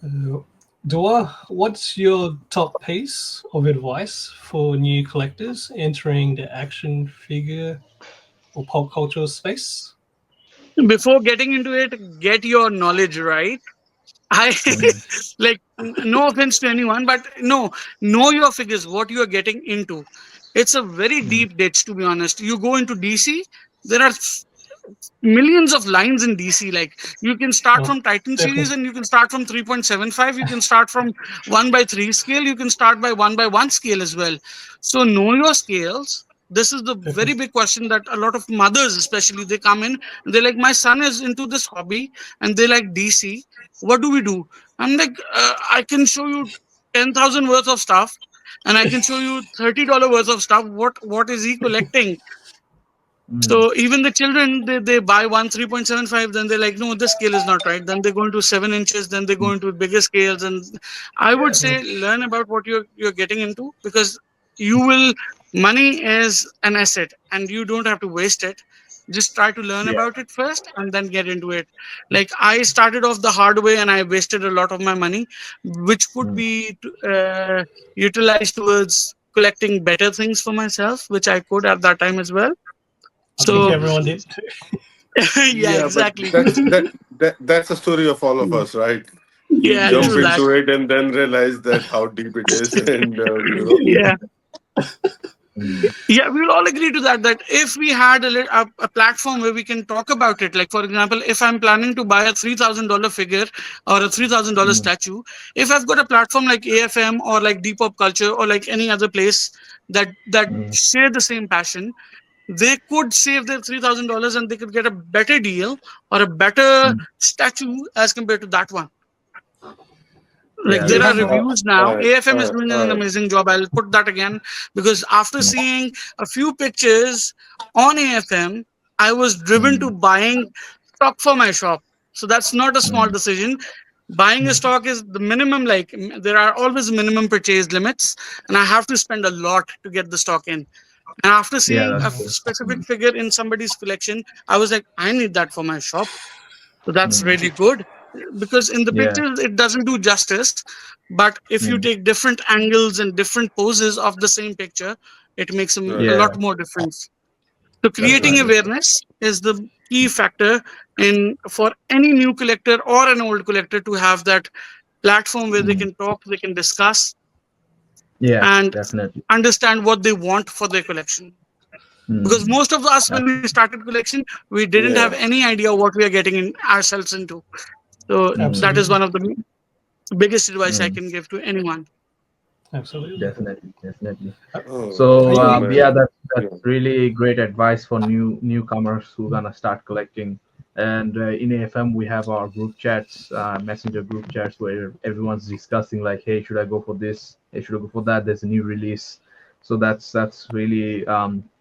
Uh, Dua, what's your top piece of advice for new collectors entering the action figure or pop culture space?
Before getting into it, get your knowledge right. I
Mm.
like no offense to anyone, but no, know your figures, what you are getting into. It's a very
Mm.
deep ditch, to be honest. You go into DC, there are millions of lines in DC. Like you can start
Oh,
from Titan series,
definitely.
and you can start from 3.75. You can start from 1 by 3 scale. You can start by 1 by 1 scale as well. So know your scales. This is the very
Definitely.
big question that a lot of mothers, especially, they come in and they're like, my son is into this hobby and they like DC. What do we do? I'm like, I can show you 10,000 worth of stuff, and I can show you $30 worth of stuff. What is he collecting?
Mm.
So even the children, they buy one 3.75, then they're like, no, this scale is not right. Then they go into 7 inches, then they go
Mm.
into bigger scales. And I would
Yeah.
Mm,
say learn about what you're getting into, because you will money is an asset and you don't have to waste it. Just try to learn
Yeah.
about it first and then get into it. Like I started off the hard way and I wasted a lot of my money, which could
Mm.
be utilized towards collecting better things for myself, which I could at that time as well.
I think
So
everyone did.
yeah,
Yeah, but
exactly.
that's the story of all of us, right? You
Yeah,
jump
true
Yes.
that.
into it and then realize that how deep it is, and
Yeah,
Mm.
yeah, we will all agree to that. That if we had a platform where we can talk about it, like for example, if I'm planning to buy a $3,000 figure or a $3,000
Mm.
statue, if I've got a platform like AFM or like Dee Pop Culture or like any other place that
Mm.
share the same passion, they could save their $3,000 and they could get a better deal or a better
Mm.
statue as compared to that one. Like
Yeah,
Do you
there are
that's
have
true.
a
reviews now. AFM is doing an amazing job. I'll put that again, because after
Mm.
seeing a few pictures on AFM, I was driven to
Mm.
buying stock for my shop. So that's not a small
Mm.
decision. Buying a stock is the minimum. Like there are always minimum purchase limits, and I have to spend a lot to get the stock in. And after
Yeah,
seeing a
that's true.
specific figure in somebody's collection, I was like, I need that for my shop. So that's
Mm.
really good, because in the
Yeah.
pictures it doesn't do justice. But if you
Mm.
take different angles and different poses of the same picture, it makes a
right,
Yeah,
lot more difference. So
that's
creating
right.
absolutely.
That's right.
awareness is the key factor in for any new collector or an old collector to have that platform where they
Mm.
can talk, they can discuss,
Yeah,
and
definitely.
understand what they want for their collection. Because
Mm.
most of us, when we
Absolutely.
started collection, we didn't have
Yeah,
any idea what we are getting in ourselves into. So
Mm.
that is
absolutely,
one of the biggest advice I
Mm.
can give to anyone.
absolutely.
Definitely, definitely.
Uh,
oh,
So
Are
oh
you?
yeah,
man,
that's
yeah.
really great advice for newcomers who gonna start collecting. And in AFM we have our group chats, messenger group chats, where everyone's discussing like, hey, should I go for this, hey, should I go for that, there's a new release. So that's really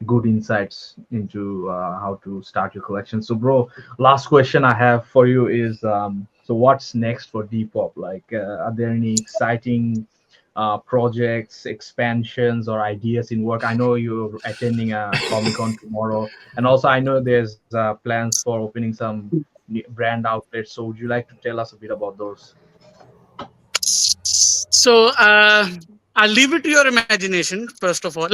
good insights into how to start your collection. So bro, last question I have for you is, so what's next for Depop? Like, are there any exciting projects, expansions, or ideas in work? I know you're attending a Comic Con tomorrow, and also I know there's plans for opening some brand outlets. So would you like to tell us a bit about those?
So I'll leave it to your imagination, first of all.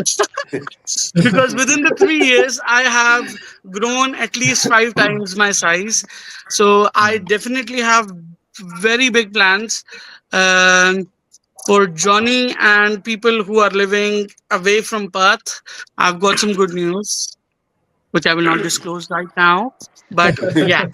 Because within the 3 years, I have grown at least 5 times my size. So I
Mm.
definitely have very big plans. Um, for Johnny and people who are living away from Perth, I've got some good news, which I will not disclose right now. But yeah,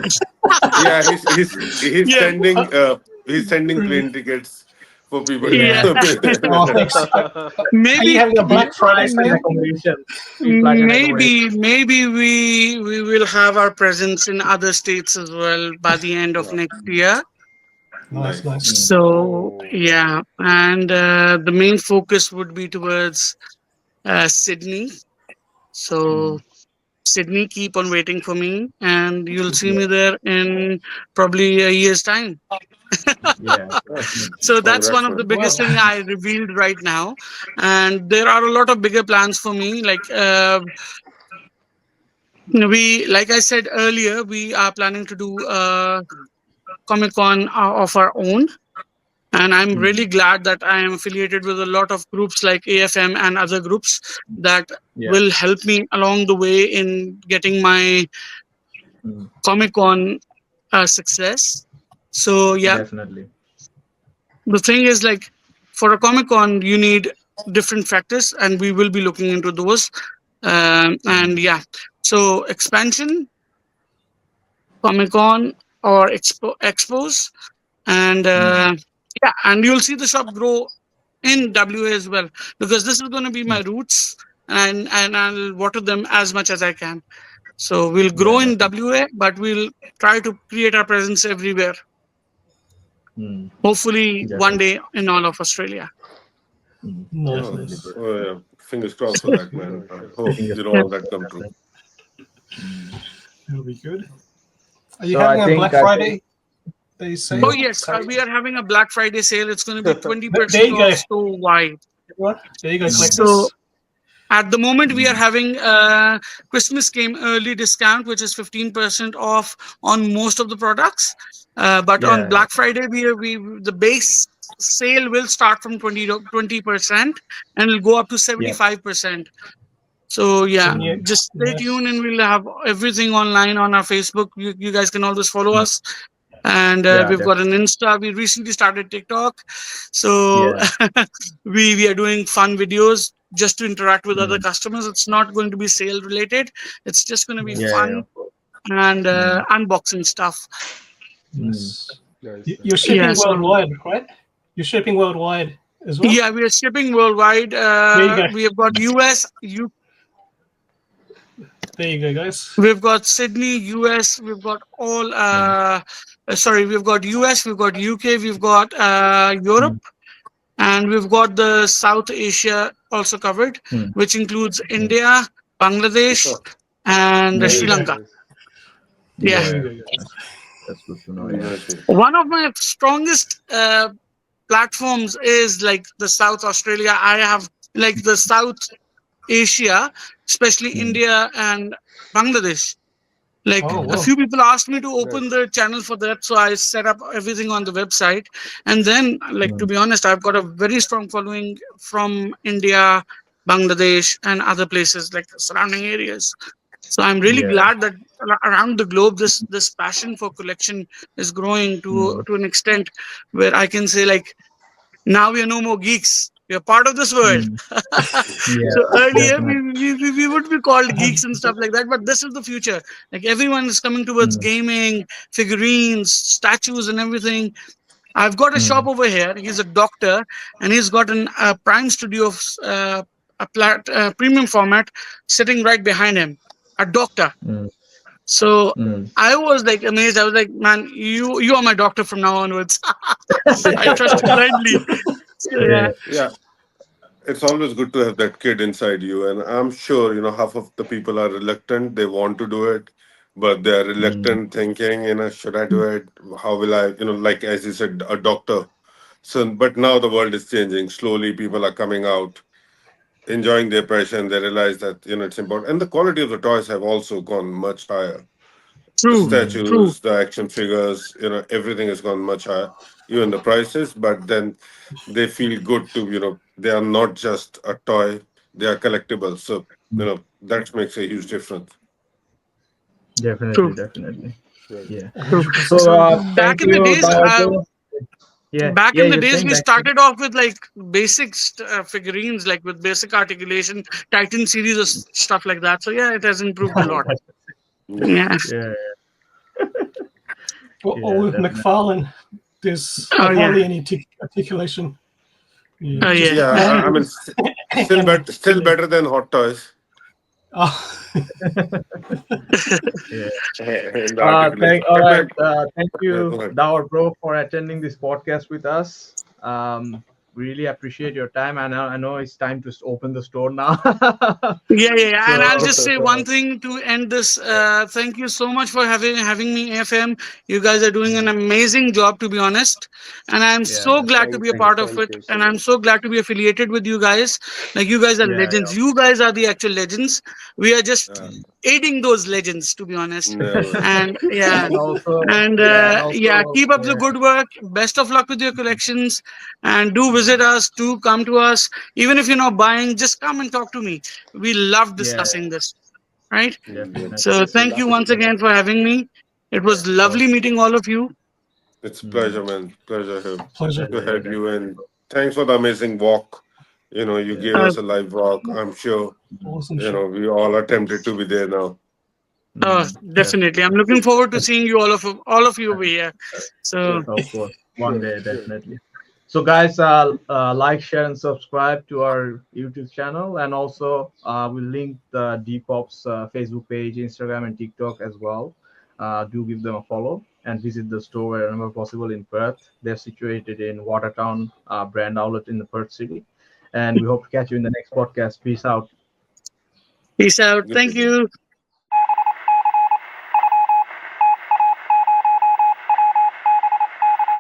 Yeah, he's
yeah,
sending
Uh,
he's sending
really?
plane tickets for people to
yeah.
Yeah.
Oh, thanks. Are you
maybe,
having a
Free
Black Friday
flights and
sale?
accommodation. Free flight and accommodation.
maybe we will have our presence in other states as well by the end of
Yeah.
next year.
Nice,
Nice.
nice.
Mm.
So
Oh.
yeah, and the main focus would be towards Sydney. So
Mm.
Sydney, keep on waiting for me, and you'll see
Yeah.
me there in probably a year's time.
Yeah.
Yeah.
Definitely.
So that's one
Congrats,
of the
man.
biggest
Well,
thing I revealed right now, and there are a lot of bigger plans for me. Like we, like I said earlier, we are planning to do a Comic Con of our own. And I'm
Mm.
really glad that I am affiliated with a lot of groups like AFM and other groups that
Yeah.
will help me along the way in getting my
Mm.
Comic Con success. So yeah,
Definitely.
the thing is like for a Comic Con, you need different factors, and we will be looking into those.
Mm.
And yeah, so expansion, Comic Con, or expos, and
Mm.
yeah, and you'll see the shop grow in WA as well, because this is going to be my
Mm.
roots, and I'll water them as much as I can. So we'll
Yeah.
grow in
Definitely.
WA, but we'll try to create our presence everywhere.
Mm.
Hopefully, one
Definitely.
day in all of Australia.
Mm.
nice,
Oh,
Definitely,
nice.
bro.
oh yeah. Fingers crossed for that, man.
Sure, sure.
Hope
Fingers
Yeah.
all
crossed
that
for
come
that,
true.
man. Mm.
It'll be good. Are you
So I
having a
think
Black
I think
Friday day
Oh
sale?
yes,
Sorry.
we are having a Black Friday sale. It's going to be twenty
There
percent
you
off
go,
store wide.
everyone. There you go,
mm.
So
collectors.
at the moment, we are
Mm.
having Christmas came early discount, which is 15% off on most of the products. But on
Yeah.
Black Friday, we the base sale will start from 20% and will go up to
Yeah.
75%. So
So
yeah,
new,
Mm.
just stay
nice.
tuned, and we'll have everything online on our Facebook. You guys can always follow
Mm.
us, and
Yeah.
we've got
Definitely.
an Insta. We recently started TikTok, so
Yeah.
we are doing fun videos just to interact with other
Mm.
customers. It's not going to be sale related. It's just going to be
Nice,
Yeah. Yeah.
fun
Of course.
and
Mm.
unboxing stuff.
Mm.
nice.
Nice,
You're
nice.
Yeah,
shipping
so
worldwide, right? You're shipping worldwide as well.
yeah, we are shipping worldwide.
There you go.
We have got US,
There you go, guys.
we've got Sydney, US, we've got all.
Mm.
Sorry, we've got US, we've got UK, we've got Europe,
Mm.
and we've got the South Asia also covered,
Mm.
which includes
Mm.
India, Bangladesh,
Oh,
and
There
Sri
you
Mm.
go.
Lanka.
nice.
Yeah.
There
Yeah.
you go, guys.
That's good to know. Yeah.
Nice.
One of my strongest platforms is like the South Australia. I have like the South Asia, especially
Mm.
India and Bangladesh. Like
Oh
a
Mm.
well.
few people asked me to open
Nice.
the channel for that, so I set up everything on the website. And then, like to
Mm.
be honest, I've got a very strong following from India, Bangladesh, and other places like surrounding areas. So I'm really
Yeah.
glad that around the globe, this passion for collection is growing
Mm.
to an extent where I can say like now we are no more geeks. We are part of this world.
Mm. Yeah.
So earlier
Definitely.
we would be called geeks and stuff like that, but this is the future. Like everyone is coming towards
Mm.
gaming, figurines, statues, and everything. I've got a shop
Mm.
over here. He's a doctor, and he's got an Prime Studio of premium format sitting right behind him. A doctor.
Mm.
So
Mm.
I was like amazed. I was like, man, you are my doctor from now onwards. I trust you blindly. So yeah,
Yeah.
Yeah, it's always good to have that kid inside you, and I'm sure half of the people are reluctant. They want to do it, but they are
Mm.
reluctant, thinking, should I do it? How will I? Like as you said, a doctor. So, but now the world is changing. Slowly, people are coming out, enjoying their passion. They realize that it's important, and the quality of the toys have also gone much higher. The
true,
Mm.
true,
statues, the action figures, everything has gone much higher, even the prices. But then they feel good to, they are not just a toy, they are collectibles. So,
Mm.
that makes a huge difference.
true,
Definitely, definitely.
Right.
Yeah.
true.
100%
So,
agree.
Back
thank
in the
you,
days,
Dawar bro. Yeah,
back
yeah,
in the
you're
days,
saying
we
back.
started off with like basic figurines, like with basic articulation, Titan series, or stuff like that. So yeah, it has improved a lot.
Yeah.
Yeah.
Yeah,
Or
yeah,
with
definitely.
McFarlane, there's
Oh
like
yeah.
hardly any articulation. Yeah,
Oh
just
yeah.
Yeah,
the
I mean,
handles
still,
and the
still better than hot toys
oh,
Yeah.
in the articulation.
All
But
right.
man,
Thank you,
go ahead.
Dawar bro, for attending this podcast with us. Really appreciate your time. I know it's time to open the store now.
Yeah, yeah, yeah.
So,
And I'll just say
so
one thing to end this. Thank you so much for having me, FM. You guys are doing an
mm,
amazing job, to be honest. And I'm
yeah,
so glad to be a part of
Thank
it.
you so
And I'm
much.
so glad to be affiliated with you guys. Like you guys are
yeah,
legends. You guys are the actual legends. We are just
Uh,
aiding those legends, to be honest.
never.
And yeah,
and also,
and
yeah, and
yeah,
also,
keep up the
yeah,
good work. Best of luck with your collections. And do visit us. Do come to us. Even if you're not buying, just come and talk to me. We love
yeah,
discussing this, right?
Yes,
definitely,
So
yes, we
thank
love
you
to
once
do that.
again for having me. It was
sure.
lovely meeting all of you.
It's a
Mm,
pleasure, man. Pleasure here
pleasure.
to
pleasure, yeah,
have you.
definitely,
And
bro.
thanks for the amazing walk. You
Yeah,
gave
Uh,
us a live walk. I'm sure,
mm,
Awesome show.
we all are tempted to be there now.
Definitely. I'm looking forward to seeing you all of you over here. So
Right.
of course, one
Sure,
day,
sure.
definitely. So, guys, like, share, and subscribe to our YouTube channel, and also we'll link the Depop's Facebook page, Instagram, and TikTok as well. Do give them a follow and visit the store wherever possible in Perth. They're situated in Watertown brand outlet in the Perth city, and we hope to catch you in the next podcast. Peace out.
peace out.
Good
Thank
to go.
you.